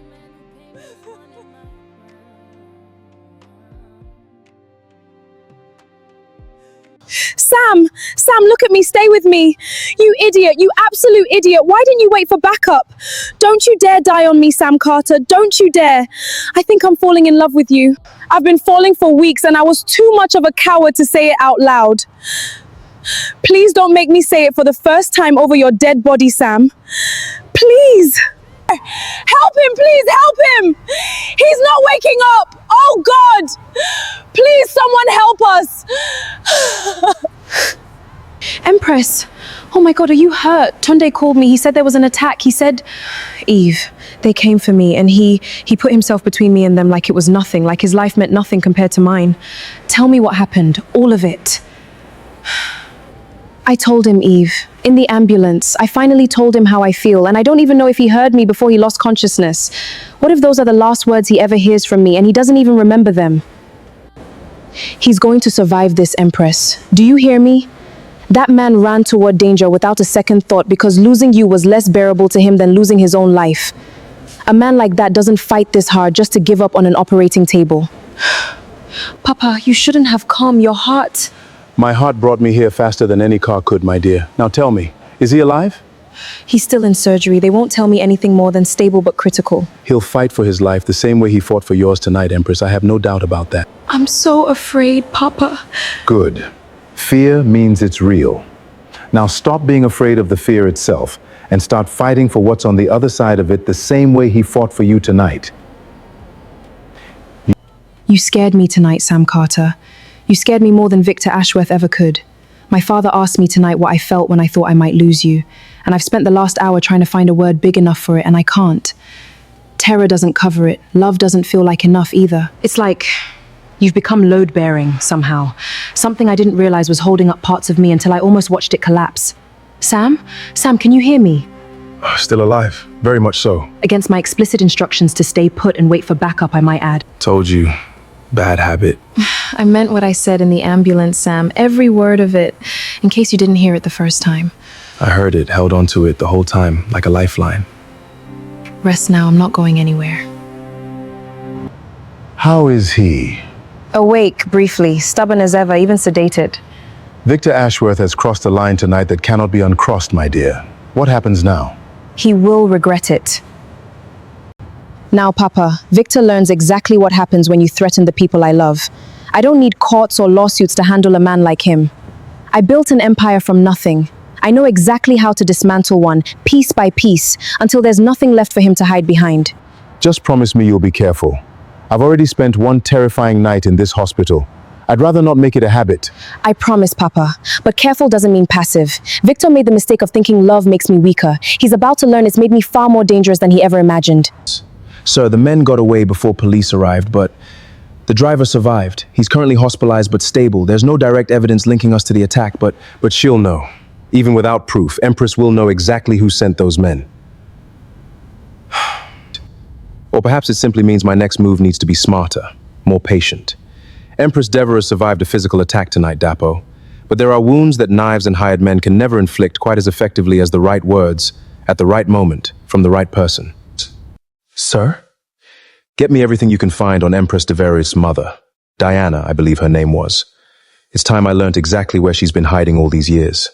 man who came is one in my Sam, look at me, stay with me. You idiot, you absolute idiot. Why didn't you wait for backup? Don't you dare die on me, Sam Carter. Don't you dare. I think I'm falling in love with you. I've been falling for weeks and I was too much of a coward to say it out loud. Please don't make me say it for the first time over your dead body, Sam. Please. Help him, please help him. He's not waking up. Oh God. Please, someone help us. Empress, oh my God, are you hurt? Tunde called me. He said there was an attack. He said, Eve, they came for me and he put himself between me and them like it was nothing, like his life meant nothing compared to mine. Tell me what happened, all of it. I told him, Eve, in the ambulance. I finally told him how I feel, and I don't even know if he heard me before he lost consciousness. What if those are the last words he ever hears from me and he doesn't even remember them? He's going to survive this, Empress. Do you hear me? That man ran toward danger without a second thought because losing you was less bearable to him than losing his own life. A man like that doesn't fight this hard just to give up on an operating table. Papa, you shouldn't have calmed your heart. My heart brought me here faster than any car could, my dear. Now tell me, is he alive? He's still in surgery. They won't tell me anything more than stable but critical. He'll fight for his life the same way he fought for yours tonight, Empress. I have no doubt about that. I'm so afraid, Papa. Good. Fear means it's real. Now stop being afraid of the fear itself and start fighting for what's on the other side of it the same way he fought for you tonight. You scared me tonight, Sam Carter. You scared me more than Victor Ashworth ever could. My father asked me tonight what I felt when I thought I might lose you, and I've spent the last hour trying to find a word big enough for it, and I can't. Terror doesn't cover it. Love doesn't feel like enough either. It's like you've become load-bearing somehow. Something I didn't realize was holding up parts of me until I almost watched it collapse. Sam, can you hear me? Still alive. Very much so. Against my explicit instructions to stay put and wait for backup, I might add. Told you. Bad habit. I meant what I said in the ambulance, Sam. Every word of it. In case you didn't hear it the first time. I heard it, held on to it the whole time, like a lifeline. Rest now, I'm not going anywhere. How is he? Awake, briefly, stubborn as ever, even sedated. Victor Ashworth has crossed a line tonight that cannot be uncrossed, my dear. What happens now? He will regret it. Now, Papa, Victor learns exactly what happens when you threaten the people I love. I don't need courts or lawsuits to handle a man like him. I built an empire from nothing. I know exactly how to dismantle one, piece by piece, until there's nothing left for him to hide behind. Just promise me you'll be careful. I've already spent one terrifying night in this hospital. I'd rather not make it a habit. I promise, Papa. But careful doesn't mean passive. Victor made the mistake of thinking love makes me weaker. He's about to learn it's made me far more dangerous than he ever imagined. Sir, the men got away before police arrived, but the driver survived. He's currently hospitalized but stable. There's no direct evidence linking us to the attack, but she'll know. Even without proof, Empress will know exactly who sent those men. Or perhaps it simply means my next move needs to be smarter, more patient. Empress Devereux survived a physical attack tonight, Dapo. But there are wounds that knives and hired men can never inflict quite as effectively as the right words, at the right moment, from the right person. Sir? Get me everything you can find on Empress Devereux's mother. Diana, I believe her name was. It's time I learnt exactly where she's been hiding all these years.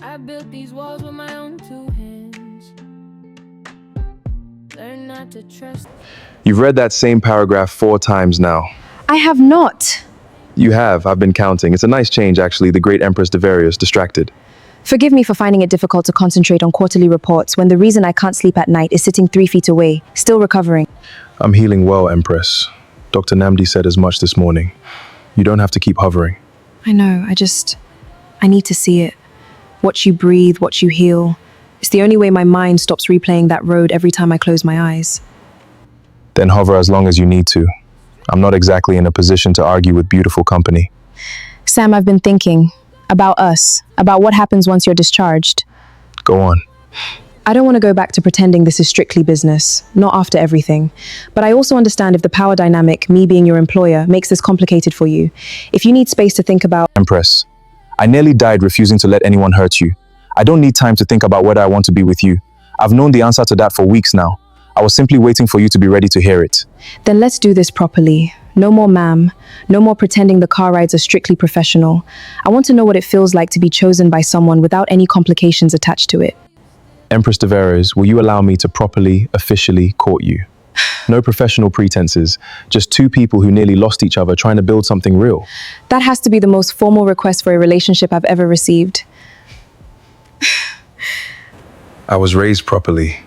I built these walls with my own two hands. Learn not to trust. You've read that same paragraph 4 times now. I have not. You have, I've been counting. It's a nice change, actually, the great Empress Devereux is distracted. Forgive me for finding it difficult to concentrate on quarterly reports when the reason I can't sleep at night is sitting 3 feet away, still recovering. I'm healing well, Empress. Dr. Namdi said as much this morning. You don't have to keep hovering. I know, I need to see it. Watch you breathe, watch you heal. It's the only way my mind stops replaying that road every time I close my eyes. Then hover as long as you need to. I'm not exactly in a position to argue with beautiful company. Sam, I've been thinking about us, about what happens once you're discharged. Go on. I don't want to go back to pretending this is strictly business, not after everything. But I also understand if the power dynamic, me being your employer, makes this complicated for you. If you need space to think about... Empress, I nearly died refusing to let anyone hurt you. I don't need time to think about whether I want to be with you. I've known the answer to that for weeks now. I was simply waiting for you to be ready to hear it. Then let's do this properly. No more ma'am. No more pretending the car rides are strictly professional. I want to know what it feels like to be chosen by someone without any complications attached to it. Empress Devereux, will you allow me to properly, officially court you? No professional pretenses, just two people who nearly lost each other trying to build something real. That has to be the most formal request for a relationship I've ever received. I was raised properly.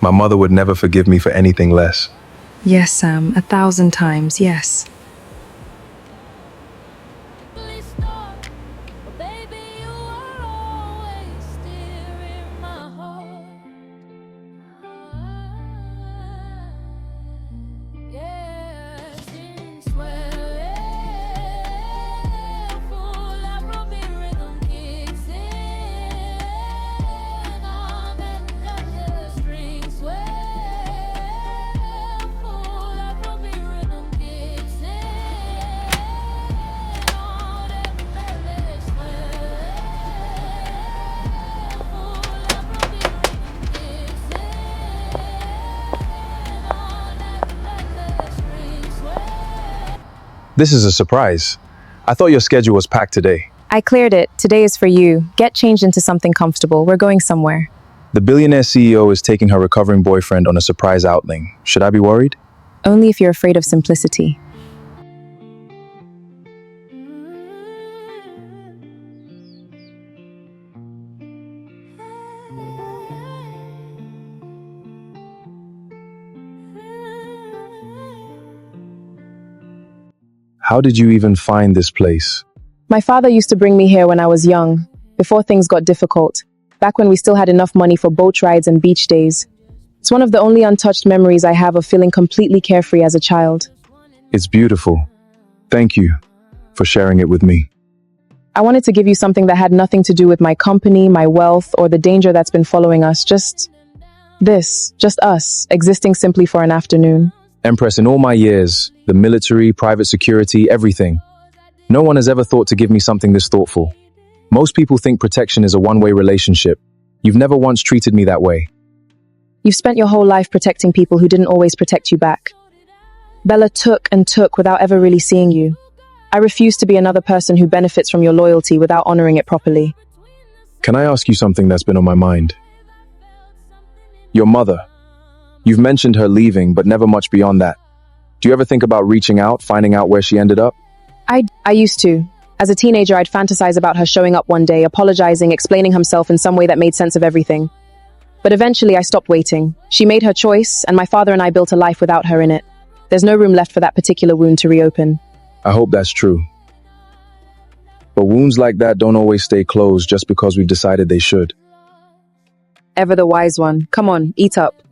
My mother would never forgive me for anything less. Yes, Sam, 1,000 times, yes. Please stop. But baby, you are always still in my heart. Yeah, since we're full Afrobeat rhythm kicks in. On the strings swell. Full Afrobeat rhythm kicks in. On every melody swell. Full Afrobeat rhythm kicks in. On every melody strings swell. This is a surprise. I thought your schedule was packed today. I cleared it. Today is for you. Get changed into something comfortable. We're going somewhere. The billionaire CEO is taking her recovering boyfriend on a surprise outing. Should I be worried? Only if you're afraid of simplicity. How did you even find this place? My father used to bring me here when I was young, before things got difficult, back when we still had enough money for boat rides and beach days. It's one of the only untouched memories I have of feeling completely carefree as a child. It's beautiful. Thank you for sharing it with me. I wanted to give you something that had nothing to do with my company, my wealth, or the danger that's been following us. Just us, existing simply for an afternoon. Empress, in all my years, the military, private security, everything, no one has ever thought to give me something this thoughtful. Most people think protection is a one-way relationship. You've never once treated me that way. You've spent your whole life protecting people who didn't always protect you back. Bella took and took without ever really seeing you. I refuse to be another person who benefits from your loyalty without honoring it properly. Can I ask you something that's been on my mind? Your mother. You've mentioned her leaving, but never much beyond that. Do you ever think about reaching out, finding out where she ended up? I used to. As a teenager, I'd fantasize about her showing up one day, apologizing, explaining herself in some way that made sense of everything. But eventually I stopped waiting. She made her choice, and my father and I built a life without her in it. There's no room left for that particular wound to reopen. I hope that's true. But wounds like that don't always stay closed just because we've decided they should. Ever the wise one. Come on, eat up.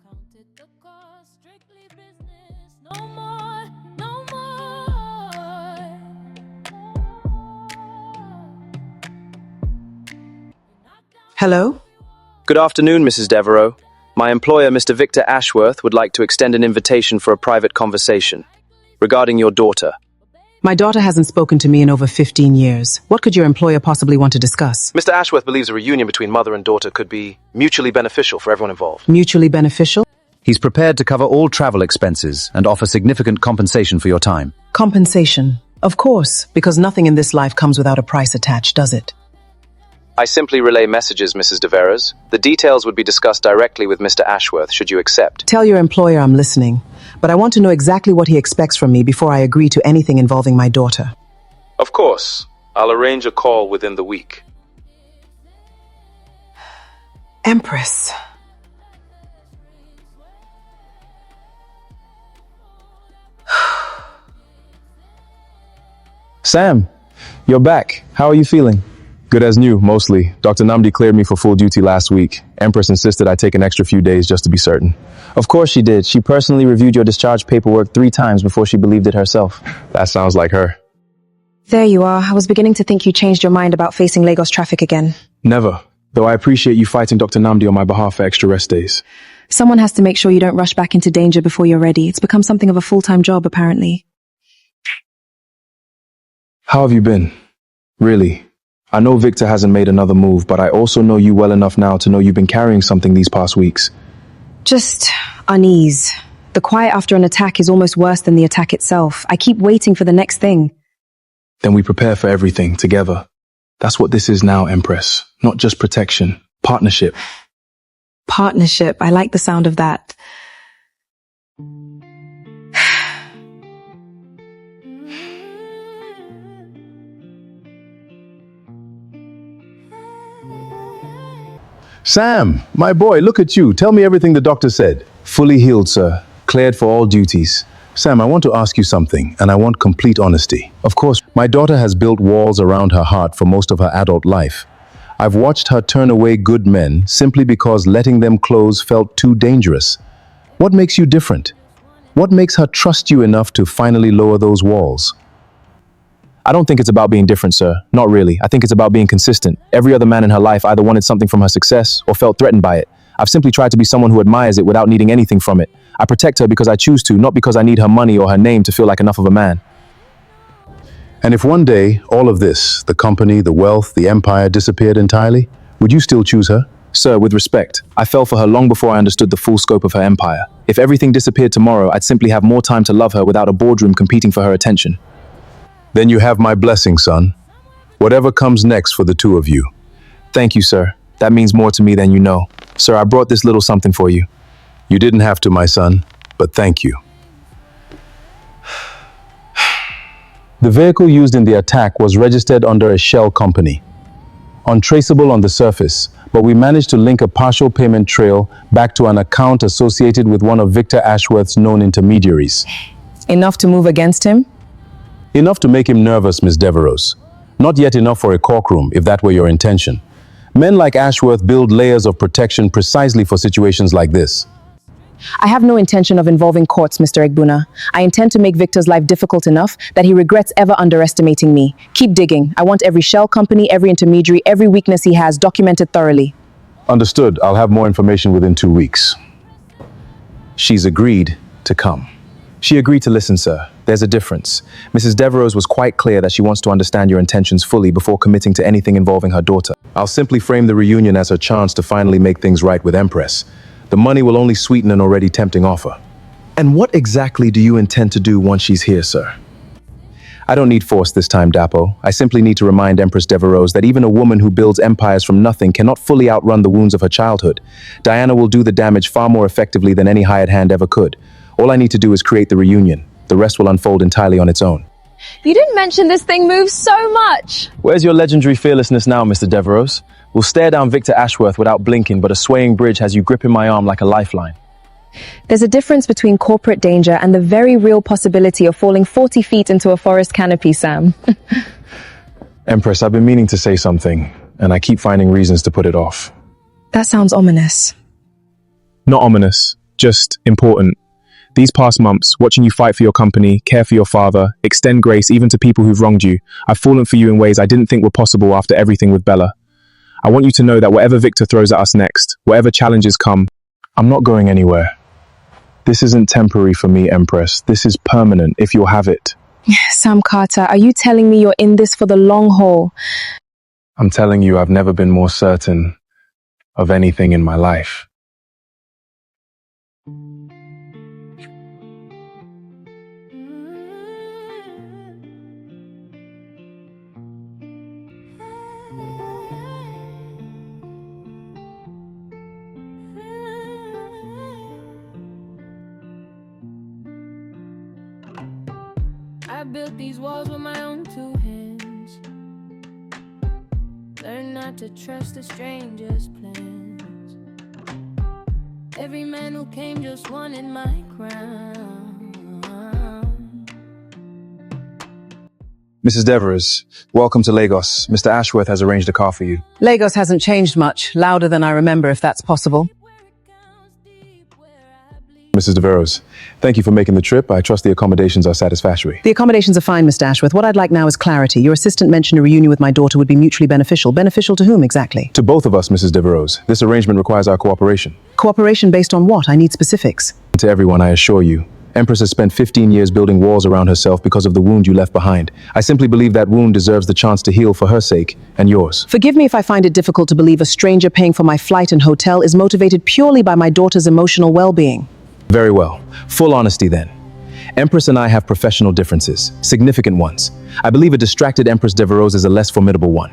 Counted the cost, strictly business. No more, no more. Hello? Good afternoon, Mrs. Devereux. My employer, Mr. Victor Ashworth, would like to extend an invitation for a private conversation regarding your daughter. My daughter hasn't spoken to me in over 15 years. What could your employer possibly want to discuss? Mr. Ashworth believes a reunion between mother and daughter could be mutually beneficial for everyone involved. Mutually beneficial? He's prepared to cover all travel expenses and offer significant compensation for your time. Compensation. Of course, because nothing in this life comes without a price attached, does it? I simply relay messages, Mrs. Devereux. The details would be discussed directly with Mr. Ashworth, should you accept. Tell your employer I'm listening, but I want to know exactly what he expects from me before I agree to anything involving my daughter. Of course. I'll arrange a call within the week. Empress. Sam, you're back. How are you feeling? Good as new, mostly. Dr. Namdi cleared me for full duty last week. Empress insisted I take an extra few days just to be certain. Of course she did. She personally reviewed your discharge paperwork 3 times before she believed it herself. That sounds like her. There you are. I was beginning to think you changed your mind about facing Lagos traffic again. Never. Though I appreciate you fighting Dr. Namdi on my behalf for extra rest days. Someone has to make sure you don't rush back into danger before you're ready. It's become something of a full-time job, apparently. How have you been? Really? I know Victor hasn't made another move, but I also know you well enough now to know you've been carrying something these past weeks. Just unease. The quiet after an attack is almost worse than the attack itself. I keep waiting for the next thing. Then we prepare for everything together. That's what this is now, Empress. Not just protection. Partnership. Partnership. I like the sound of that. Sam, my boy, look at you. Tell me everything the doctor said. Fully healed, sir. Cleared for all duties. Sam, I want to ask you something, and I want complete honesty. Of course, My daughter has built walls around her heart for most of her adult life. I've watched her turn away good men simply because letting them close felt too dangerous. What makes you different? What makes her trust you enough to finally lower those walls? I don't think it's about being different, sir. Not really. I think it's about being consistent. Every other man in her life either wanted something from her success or felt threatened by it. I've simply tried to be someone who admires it without needing anything from it. I protect her because I choose to, not because I need her money or her name to feel like enough of a man. And if one day all of this, the company, the wealth, the empire disappeared entirely, would you still choose her? Sir, with respect, I fell for her long before I understood the full scope of her empire. If everything disappeared tomorrow, I'd simply have more time to love her without a boardroom competing for her attention. Then you have my blessing, son. Whatever comes next for the two of you. Thank you, sir. That means more to me than you know. Sir, I brought this little something for you. You didn't have to, my son, but thank you. The vehicle used in the attack was registered under a shell company. Untraceable on the surface, but we managed to link a partial payment trail back to an account associated with one of Victor Ashworth's known intermediaries. Enough to move against him? Enough to make him nervous, Miss Devereux. Not yet enough for a courtroom, if that were your intention. Men like Ashworth build layers of protection precisely for situations like this. I have no intention of involving courts, Mr. Egbuna. I intend to make Victor's life difficult enough that he regrets ever underestimating me. Keep digging. I want every shell company, every intermediary, every weakness he has documented thoroughly. Understood. I'll have more information within 2 weeks. She's agreed to come. She agreed to listen, sir. There's a difference. Mrs. Devereux was quite clear that she wants to understand your intentions fully before committing to anything involving her daughter. I'll simply frame the reunion as her chance to finally make things right with Empress. The money will only sweeten an already tempting offer. And what exactly do you intend to do once she's here, sir? I don't need force this time, Dapo. I simply need to remind Empress Devereux that even a woman who builds empires from nothing cannot fully outrun the wounds of her childhood. Diana will do the damage far more effectively than any hired hand ever could. All I need to do is create the reunion. The rest will unfold entirely on its own. You didn't mention this thing moves so much. Where's your legendary fearlessness now, Mr. Devereux? We'll stare down Victor Ashworth without blinking, but a swaying bridge has you gripping my arm like a lifeline. There's a difference between corporate danger and the very real possibility of falling 40 feet into a forest canopy, Sam. Empress, I've been meaning to say something, and I keep finding reasons to put it off. That sounds ominous. Not ominous, just important. These past months, watching you fight for your company, care for your father, extend grace even to people who've wronged you, I've fallen for you in ways I didn't think were possible after everything with Bella. I want you to know that whatever Victor throws at us next, whatever challenges come, I'm not going anywhere. This isn't temporary for me, Empress. This is permanent, if you'll have it. Sam Carter, are you telling me you're in this for the long haul? I'm telling you, I've never been more certain of anything in my life. I built these walls with my own 2 hands. Learn not to trust a stranger's plans. Every man who came just wanted my crown. Mrs. Devereux, welcome to Lagos. Mr. Ashworth has arranged a car for you. Lagos hasn't changed much. Louder than I remember, if that's possible. Mrs. Devereux, thank you for making the trip. I trust the accommodations are satisfactory. The accommodations are fine, Mr. Ashworth. What I'd like now is clarity. Your assistant mentioned a reunion with my daughter would be mutually beneficial. Beneficial to whom, exactly? To both of us, Mrs. Devereux. This arrangement requires our cooperation. Cooperation based on what? I need specifics. To everyone, I assure you. Empress has spent 15 years building walls around herself because of the wound you left behind. I simply believe that wound deserves the chance to heal for her sake and yours. Forgive me if I find it difficult to believe a stranger paying for my flight and hotel is motivated purely by my daughter's emotional well-being. Very well. Full honesty then. Empress and I have professional differences, significant ones. I believe a distracted Empress Devereux is a less formidable one.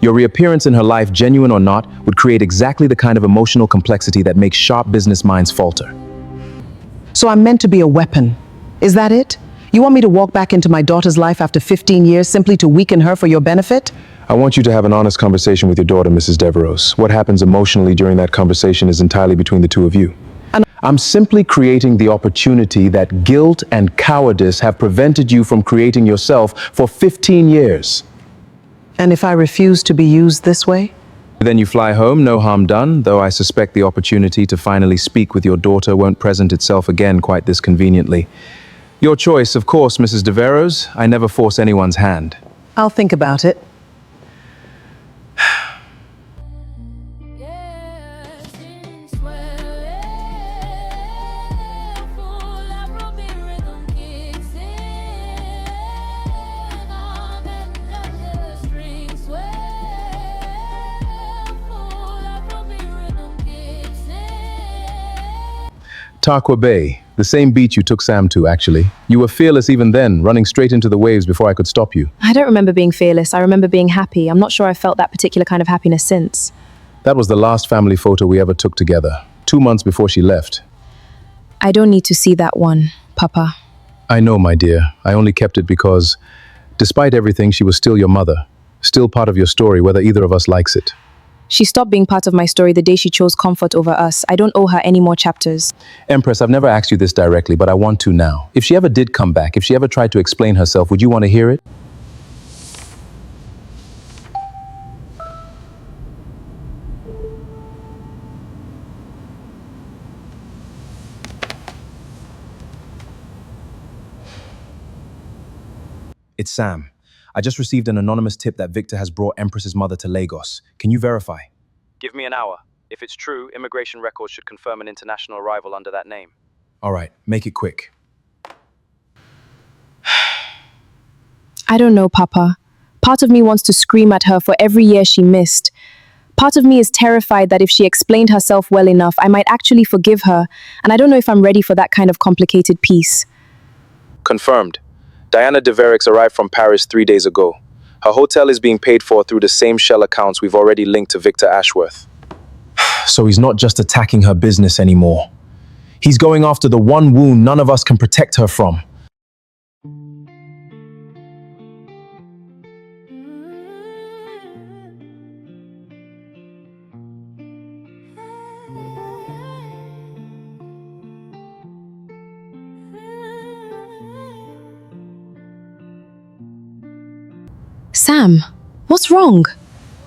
Your reappearance in her life, genuine or not, would create exactly the kind of emotional complexity that makes sharp business minds falter. So I'm meant to be a weapon. Is that it? You want me to walk back into my daughter's life after 15 years simply to weaken her for your benefit? I want you to have an honest conversation with your daughter, Mrs. Devereux. What happens emotionally during that conversation is entirely between the two of you. I'm simply creating the opportunity that guilt and cowardice have prevented you from creating yourself for 15 years. And if I refuse to be used this way? Then you fly home, no harm done, though I suspect the opportunity to finally speak with your daughter won't present itself again quite this conveniently. Your choice, of course, Mrs. Devereux. I never force anyone's hand. I'll think about it. Tarqua Bay, the same beach you took Sam to, actually. You were fearless even then, running straight into the waves before I could stop you. I don't remember being fearless. I remember being happy. I'm not sure I've felt that particular kind of happiness since. That was the last family photo we ever took together, 2 months before she left. I don't need to see that one, Papa. I know, my dear. I only kept it because, despite everything, she was still your mother. Still part of your story, whether either of us likes it. She stopped being part of my story the day she chose comfort over us. I don't owe her any more chapters. Empress, I've never asked you this directly, but I want to now. If she ever did come back, if she ever tried to explain herself, would you want to hear it? It's Sam. I just received an anonymous tip that Victor has brought Empress's mother to Lagos. Can you verify? Give me an hour. If it's true, immigration records should confirm an international arrival under that name. All right, make it quick. I don't know, Papa. Part of me wants to scream at her for every year she missed. Part of me is terrified that if she explained herself well enough, I might actually forgive her, and I don't know if I'm ready for that kind of complicated peace. Confirmed. Diana Devereux arrived from Paris 3 days ago. Her hotel is being paid for through the same shell accounts we've already linked to Victor Ashworth. So he's not just attacking her business anymore. He's going after the one wound none of us can protect her from. Sam, what's wrong?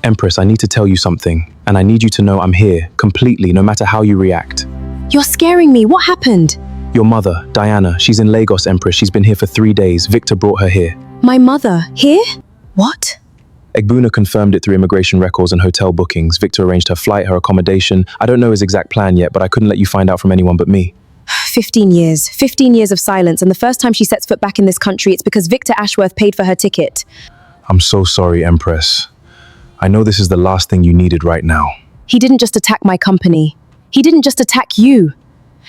Empress, I need to tell you something, and I need you to know I'm here, completely, no matter how you react. You're scaring me. What happened? Your mother, Diana, she's in Lagos, Empress. She's been here for 3 days. Victor brought her here. My mother? Here? What? Egbuna confirmed it through immigration records and hotel bookings. Victor arranged her flight, her accommodation. I don't know his exact plan yet, but I couldn't let you find out from anyone but me. 15 years. 15 years of silence, and the first time she sets foot back in this country, it's because Victor Ashworth paid for her ticket. I'm so sorry, Empress. I know this is the last thing you needed right now. He didn't just attack my company. He didn't just attack you.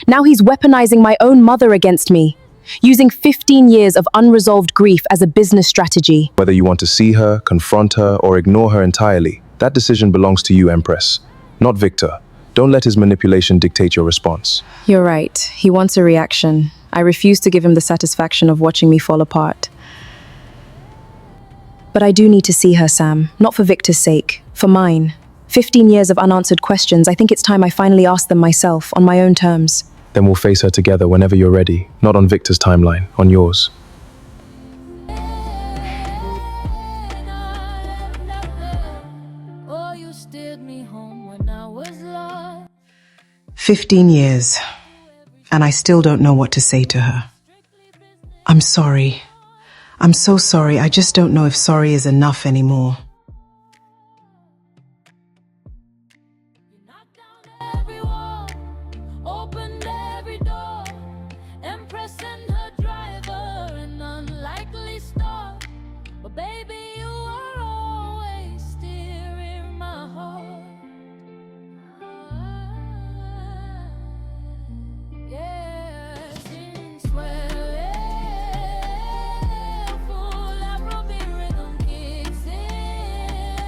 Now he's weaponizing my own mother against me, using 15 years of unresolved grief as a business strategy. Whether you want to see her, confront her, or ignore her entirely, that decision belongs to you, Empress, not Victor. Don't let his manipulation dictate your response. You're right. He wants a reaction. I refuse to give him the satisfaction of watching me fall apart. But I do need to see her, Sam. Not for Victor's sake, for mine. 15 years of unanswered questions. I think it's time I finally ask them myself, on my own terms. Then we'll face her together whenever you're ready. Not on Victor's timeline, on yours. 15 years, and I still don't know what to say to her. I'm sorry. I'm so sorry. I just don't know if sorry is enough anymore. Knocked down every wall, opened every door. Empress and her driver, an unlikely star. But baby, you are always steering my heart. Yeah, since we're full Afrobeat rhythm kicks in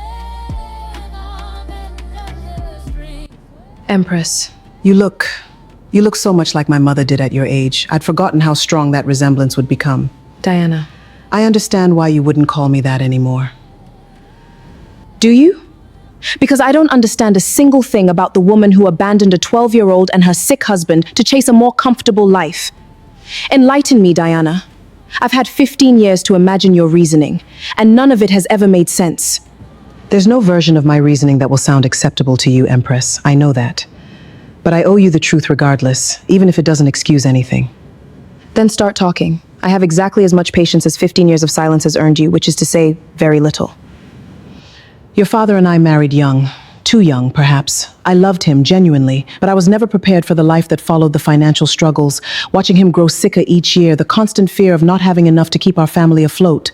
on another string. Empress, you look so much like my mother did at your age. I'd forgotten how strong that resemblance would become. Diana. I understand why you wouldn't call me that anymore. Do you? Because I don't understand a single thing about the woman who abandoned a 12-year-old and her sick husband to chase a more comfortable life. Enlighten me, Diana. I've had 15 years to imagine your reasoning, and none of it has ever made sense. There's no version of my reasoning that will sound acceptable to you, Empress. I know that. But I owe you the truth regardless, even if it doesn't excuse anything. Then start talking. I have exactly as much patience as 15 years of silence has earned you, which is to say, very little. Your father and I married young. Too young, perhaps. I loved him genuinely, but I was never prepared for the life that followed the financial struggles, watching him grow sicker each year, the constant fear of not having enough to keep our family afloat.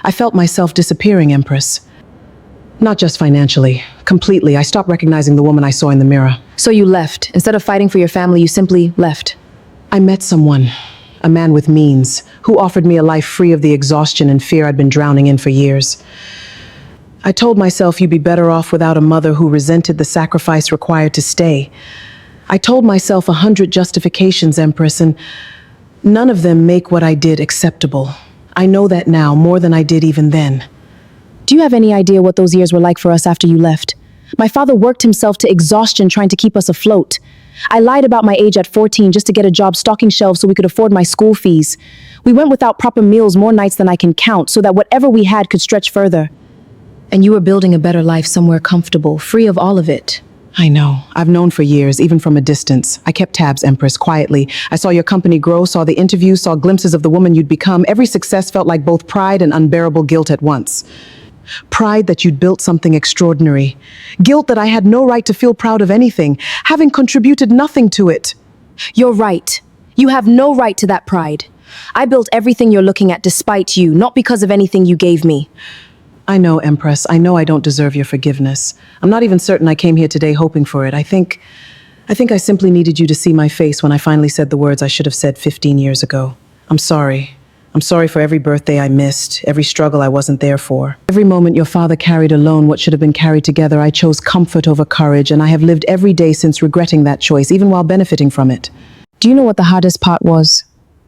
I felt myself disappearing, Empress. Not just financially. Completely. I stopped recognizing the woman I saw in the mirror. So you left. Instead of fighting for your family, you simply left. I met someone, a man with means, who offered me a life free of the exhaustion and fear I'd been drowning in for years. I told myself you'd be better off without a mother who resented the sacrifice required to stay. I told myself 100 justifications, Empress, and none of them make what I did acceptable. I know that now more than I did even then. Do you have any idea what those years were like for us after you left? My father worked himself to exhaustion trying to keep us afloat. I lied about my age at 14 just to get a job stocking shelves so we could afford my school fees. We went without proper meals more nights than I can count so that whatever we had could stretch further. And you were building a better life somewhere comfortable, free of all of it. I know. I've known for years, even from a distance. I kept tabs, Empress, quietly. I saw your company grow, saw the interviews, saw glimpses of the woman you'd become. Every success felt like both pride and unbearable guilt at once. Pride that you'd built something extraordinary. Guilt that I had no right to feel proud of anything, having contributed nothing to it. You're right. You have no right to that pride. I built everything you're looking at despite you, not because of anything you gave me. I know, Empress. I know I don't deserve your forgiveness. I'm not even certain I came here today hoping for it. I think I simply needed you to see my face when I finally said the words I should have said 15 years ago. I'm sorry. I'm sorry for every birthday I missed, every struggle I wasn't there for. Every moment your father carried alone what should have been carried together, I chose comfort over courage, and I have lived every day since regretting that choice, even while benefiting from it. Do you know what the hardest part was?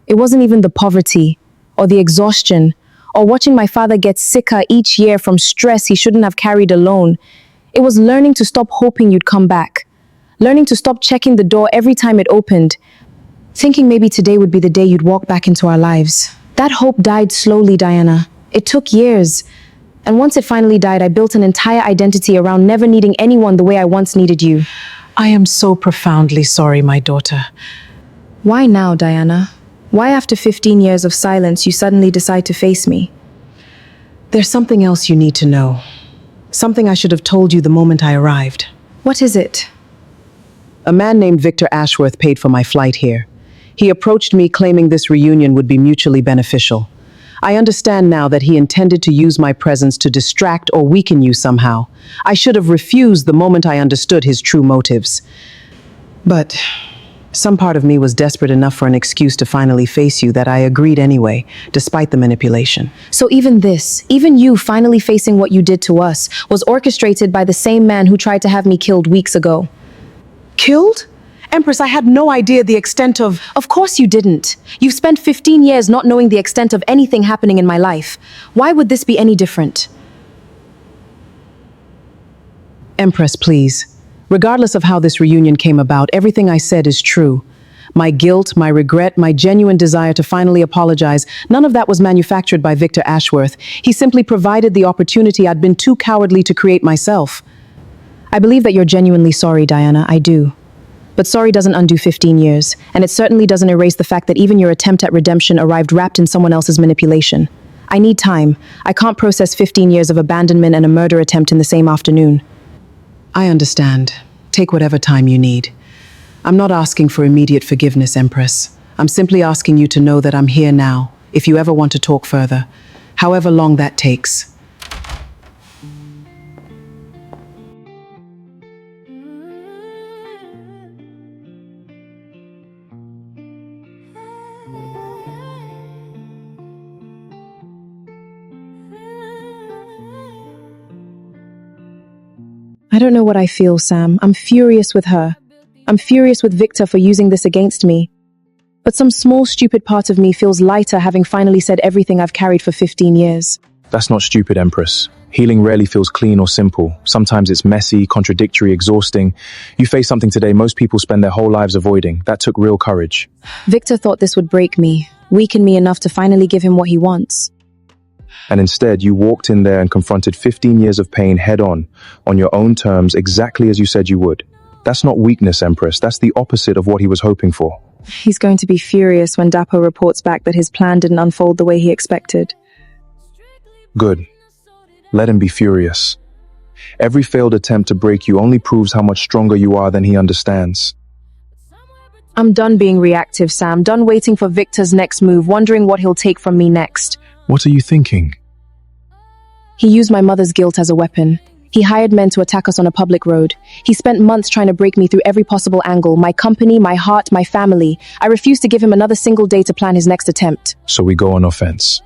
It wasn't even the poverty, or the exhaustion, or watching my father get sicker each year from stress he shouldn't have carried alone. It was learning to stop hoping you'd come back. Learning to stop checking the door every time it opened. Thinking maybe today would be the day you'd walk back into our lives. That hope died slowly, Diana. It took years. And once it finally died, I built an entire identity around never needing anyone the way I once needed you. I am so profoundly sorry, my daughter. Why now, Diana? Why after 15 years of silence you suddenly decide to face me? There's something else you need to know. Something I should have told you the moment I arrived. What is it? A man named Victor Ashworth paid for my flight here. He approached me claiming this reunion would be mutually beneficial. I understand now that he intended to use my presence to distract or weaken you somehow. I should have refused the moment I understood his true motives. But some part of me was desperate enough for an excuse to finally face you that I agreed anyway, despite the manipulation. So even this, even you finally facing what you did to us, was orchestrated by the same man who tried to have me killed weeks ago. Killed? Empress, I had no idea the extent of... Of course you didn't. You've spent 15 years not knowing the extent of anything happening in my life. Why would this be any different? Empress, please. Regardless of how this reunion came about, everything I said is true. My guilt, my regret, my genuine desire to finally apologize, none of that was manufactured by Victor Ashworth. He simply provided the opportunity I'd been too cowardly to create myself. I believe that you're genuinely sorry, Diana. I do. But sorry doesn't undo 15 years, and it certainly doesn't erase the fact that even your attempt at redemption arrived wrapped in someone else's manipulation. I need time. I can't process 15 years of abandonment and a murder attempt in the same afternoon. I understand. Take whatever time you need. I'm not asking for immediate forgiveness, Empress. I'm simply asking you to know that I'm here now, if you ever want to talk further, however long that takes. I don't know what I feel, Sam. I'm furious with her. I'm furious with Victor for using this against me. But some small, stupid part of me feels lighter having finally said everything I've carried for 15 years. That's not stupid, Empress. Healing rarely feels clean or simple. Sometimes it's messy, contradictory, exhausting. You face something today most people spend their whole lives avoiding. That took real courage. Victor thought this would break me, weaken me enough to finally give him what he wants. And instead, you walked in there and confronted 15 years of pain head-on your own terms, exactly as you said you would. That's not weakness, Empress. That's the opposite of what he was hoping for. He's going to be furious when Dapo reports back that his plan didn't unfold the way he expected. Good. Let him be furious. Every failed attempt to break you only proves how much stronger you are than he understands. I'm done being reactive, Sam. Done waiting for Victor's next move, wondering what he'll take from me next. What are you thinking? He used my mother's guilt as a weapon. He hired men to attack us on a public road. He spent months trying to break me through every possible angle. My company, my heart, my family. I refused to give him another single day to plan his next attempt. So we go on offense.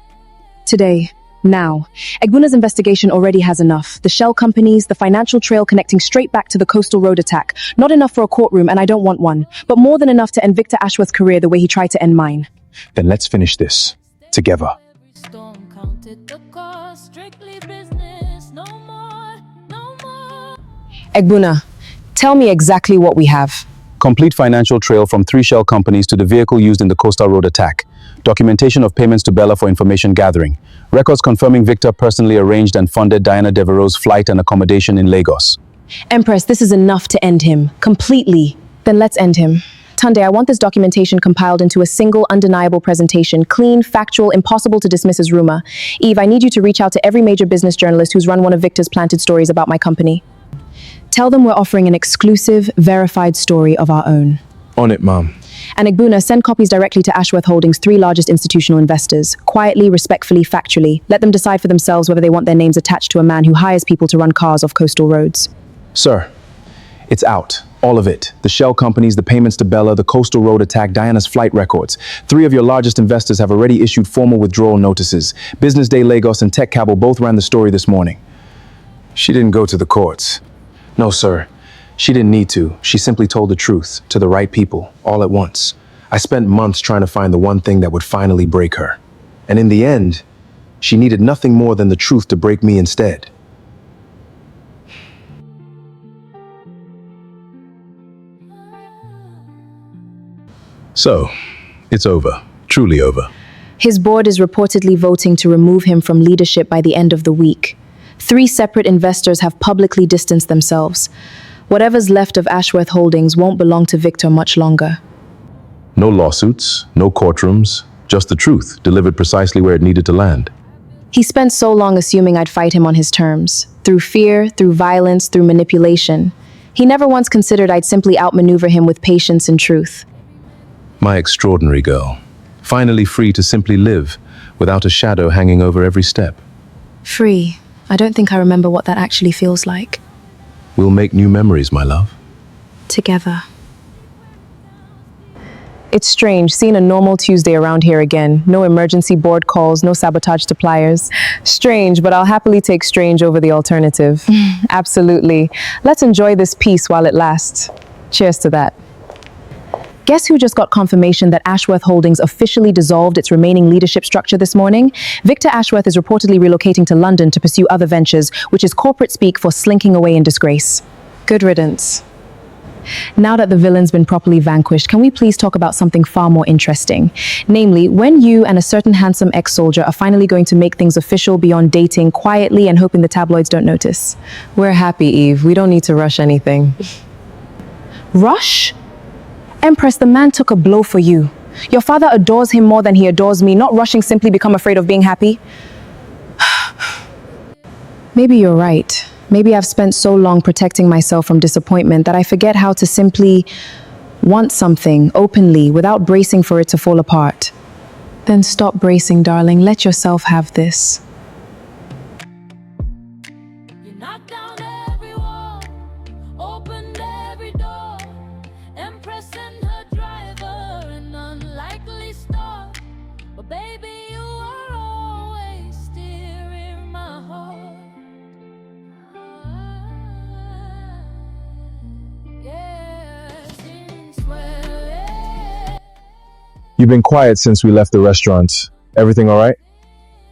Today. Now. Egbuna's investigation already has enough. The shell companies, the financial trail connecting straight back to the coastal road attack. Not enough for a courtroom, and I don't want one. But more than enough to end Victor Ashworth's career the way he tried to end mine. Then let's finish this. Together. Storm counted the cost, strictly business, no more, no more. Egbuna, tell me exactly what we have. Complete financial trail from 3 shell companies to the vehicle used in the coastal road attack. Documentation of payments to Bella for information gathering. Records confirming Victor personally arranged and funded Diana Devereux's flight and accommodation in Lagos. Empress, this is enough to end him. Completely. Then let's end him. Tunde, I want this documentation compiled into a single, undeniable presentation. Clean, factual, impossible to dismiss as rumor. Eve, I need you to reach out to every major business journalist who's run one of Victor's planted stories about my company. Tell them we're offering an exclusive, verified story of our own. On it, Mom. And Egbuna, send copies directly to Ashworth Holdings' 3 largest institutional investors. Quietly, respectfully, factually. Let them decide for themselves whether they want their names attached to a man who hires people to run cars off coastal roads. Sir, it's out. All of it. The shell companies, the payments to Bella, the coastal road attack, Diana's flight records. 3 of your largest investors have already issued formal withdrawal notices. Business Day Lagos and Tech Cabal both ran the story this morning. She didn't go to the courts. No, sir. She didn't need to. She simply told the truth to the right people, all at once. I spent months trying to find the one thing that would finally break her. And in the end, she needed nothing more than the truth to break me instead. So, it's over. Truly over. His board is reportedly voting to remove him from leadership by the end of the week. 3 separate investors have publicly distanced themselves. Whatever's left of Ashworth Holdings won't belong to Victor much longer. No lawsuits, no courtrooms, just the truth, delivered precisely where it needed to land. He spent so long assuming I'd fight him on his terms. Through fear, through violence, through manipulation. He never once considered I'd simply outmaneuver him with patience and truth. My extraordinary girl. Finally free to simply live, without a shadow hanging over every step. Free. I don't think I remember what that actually feels like. We'll make new memories, my love. Together. It's strange, seeing a normal Tuesday around here again. No emergency board calls, no sabotage to pliers. Strange, but I'll happily take strange over the alternative. Absolutely. Let's enjoy this peace while it lasts. Cheers to that. Guess who just got confirmation that Ashworth Holdings officially dissolved its remaining leadership structure this morning? Victor Ashworth is reportedly relocating to London to pursue other ventures, which is corporate speak for slinking away in disgrace. Good riddance. Now that the villain's been properly vanquished, can we please talk about something far more interesting? Namely, when you and a certain handsome ex-soldier are finally going to make things official beyond dating quietly and hoping the tabloids don't notice. We're happy, Eve. We don't need to rush anything. Rush? Empress, the man took a blow for you. Your father adores him more than he adores me, not rushing simply become afraid of being happy. Maybe you're right. Maybe I've spent so long protecting myself from disappointment that I forget how to simply want something openly without bracing for it to fall apart. Then stop bracing, darling. Let yourself have this. You knocked down every wall, opened every door. Empress and her driver, an unlikely start. But baby, you are always steering my heart. Yeah, since where You've been quiet since we left the restaurant. Everything all right?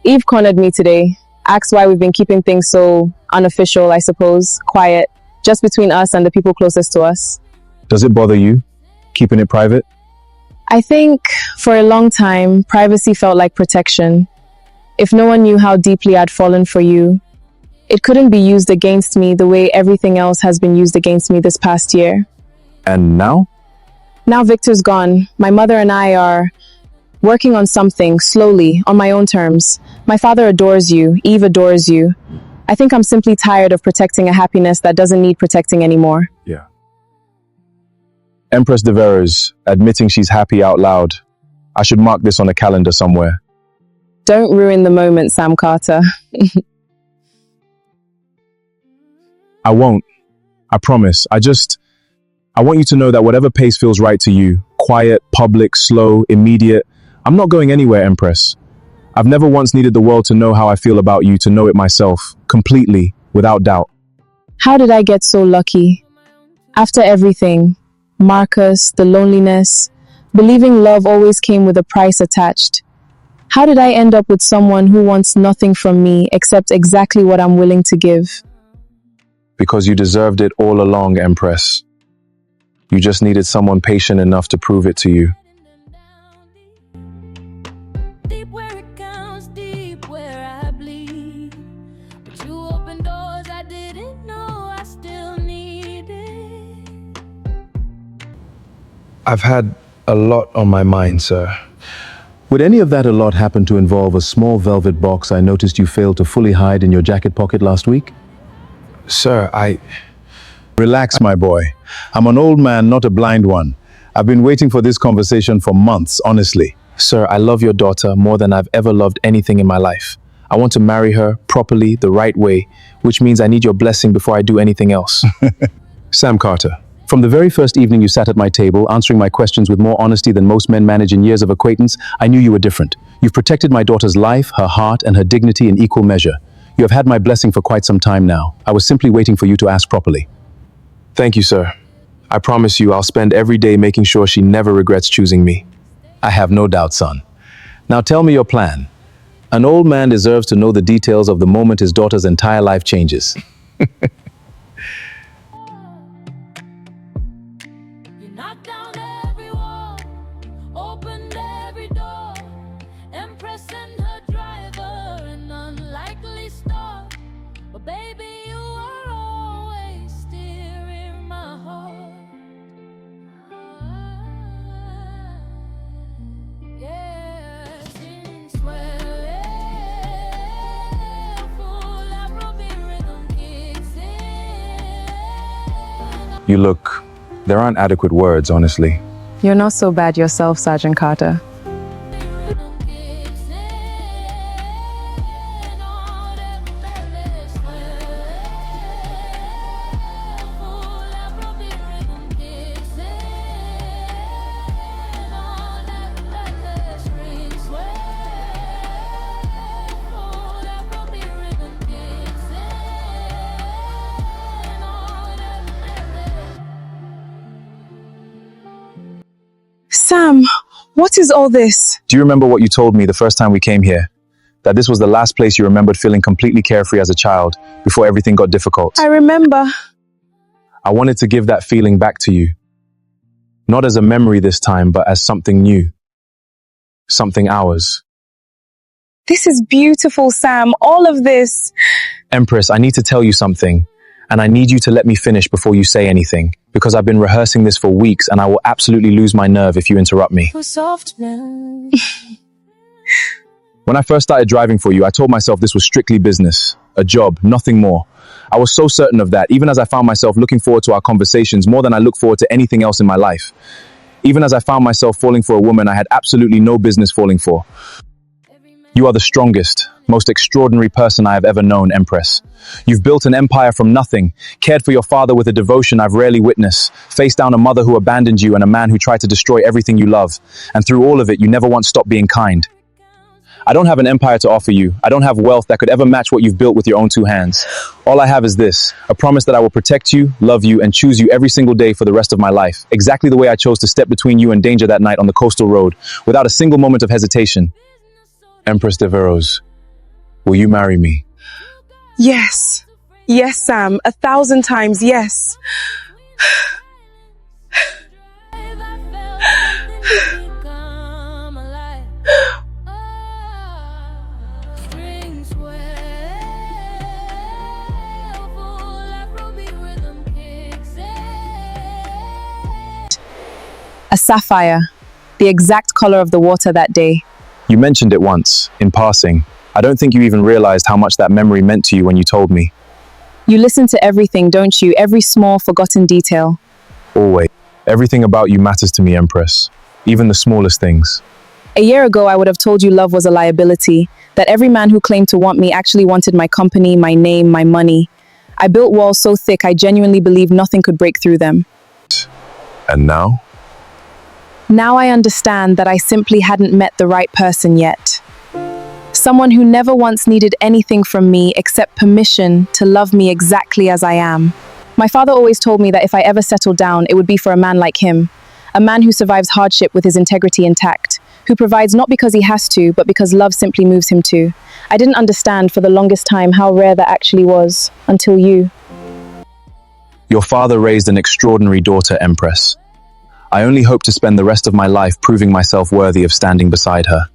Eve cornered me today. Asked why we've been keeping things so unofficial, I suppose, quiet, just between us and the people closest to us. Does it bother you, keeping it private? I think for a long time, privacy felt like protection. If no one knew how deeply I'd fallen for you, it couldn't be used against me the way everything else has been used against me this past year. And now? Now Victor's gone. My mother and I are working on something, slowly, on my own terms. My father adores you. Eve adores you. I think I'm simply tired of protecting a happiness that doesn't need protecting anymore. Yeah. Empress Devereux admitting she's happy out loud. I should mark this on a calendar somewhere. Don't ruin the moment, Sam Carter. I won't. I promise. I want you to know that whatever pace feels right to you, quiet, public, slow, immediate, I'm not going anywhere, Empress. I've never once needed the world to know how I feel about you, to know it myself, completely, without doubt. How did I get so lucky? After everything, Marcus, the loneliness, believing love always came with a price attached. How did I end up with someone who wants nothing from me except exactly what I'm willing to give? Because you deserved it all along, Empress. You just needed someone patient enough to prove it to you. deep where it counts, deep where I bleed. But you opened doors I didn't know I still needed. I've had a lot on my mind, sir. Would any of that a lot happen to involve a small velvet box I noticed you failed to fully hide in your jacket pocket last week? Sir, Relax, my boy. I'm an old man, not a blind one. I've been waiting for this conversation for months, honestly. Sir, I love your daughter more than I've ever loved anything in my life. I want to marry her properly, the right way, which means I need your blessing before I do anything else. Sam Carter, from the very first evening you sat at my table, answering my questions with more honesty than most men manage in years of acquaintance, I knew you were different. You've protected my daughter's life, her heart, and her dignity in equal measure. You have had my blessing for quite some time now. I was simply waiting for you to ask properly. Thank you, sir. I promise you I'll spend every day making sure she never regrets choosing me. I have no doubt, son. Now tell me your plan. An old man deserves to know the details of the moment his daughter's entire life changes. You knocked down every wall, opened every door. Empress and her driver, an unlikely start. But baby, you are always steering my heart. Yeah, since where full Afrobeat rhythm kicks in. You look... There aren't adequate words, honestly. You're not so bad yourself, Sergeant Carter. Sam, what is all this? Do you remember what you told me the first time we came here? That this was the last place you remembered feeling completely carefree as a child, before everything got difficult. I remember. I wanted to give that feeling back to you. Not as a memory this time, but as something new. Something ours. This is beautiful, Sam. All of this. Empress, I need to tell you something. And I need you to let me finish before you say anything, because I've been rehearsing this for weeks and I will absolutely lose my nerve if you interrupt me. When I first started driving for you, I told myself this was strictly business, a job, nothing more. I was so certain of that, even as I found myself looking forward to our conversations more than I look forward to anything else in my life. Even as I found myself falling for a woman I had absolutely no business falling for. You are the strongest, most extraordinary person I have ever known, Empress. You've built an empire from nothing, cared for your father with a devotion I've rarely witnessed, faced down a mother who abandoned you and a man who tried to destroy everything you love. And through all of it, you never once stopped being kind. I don't have an empire to offer you. I don't have wealth that could ever match what you've built with your own two hands. All I have is this, a promise that I will protect you, love you, and choose you every single day for the rest of my life, exactly the way I chose to step between you and danger that night on the coastal road, without a single moment of hesitation. Empress Devereux, will you marry me? Yes. Yes, Sam. 1,000 times yes. A sapphire, the exact color of the water that day. You mentioned it once, in passing. I don't think you even realized how much that memory meant to you when you told me. You listen to everything, don't you? Every small, forgotten detail. Always. Everything about you matters to me, Empress. Even the smallest things. A year ago, I would have told you love was a liability, that every man who claimed to want me actually wanted my company, my name, my money. I built walls so thick I genuinely believed nothing could break through them. And now? Now I understand that I simply hadn't met the right person yet. Someone who never once needed anything from me except permission to love me exactly as I am. My father always told me that if I ever settled down, it would be for a man like him. A man who survives hardship with his integrity intact, who provides not because he has to, but because love simply moves him to. I didn't understand for the longest time how rare that actually was, until you. Your father raised an extraordinary daughter, Empress. I only hope to spend the rest of my life proving myself worthy of standing beside her.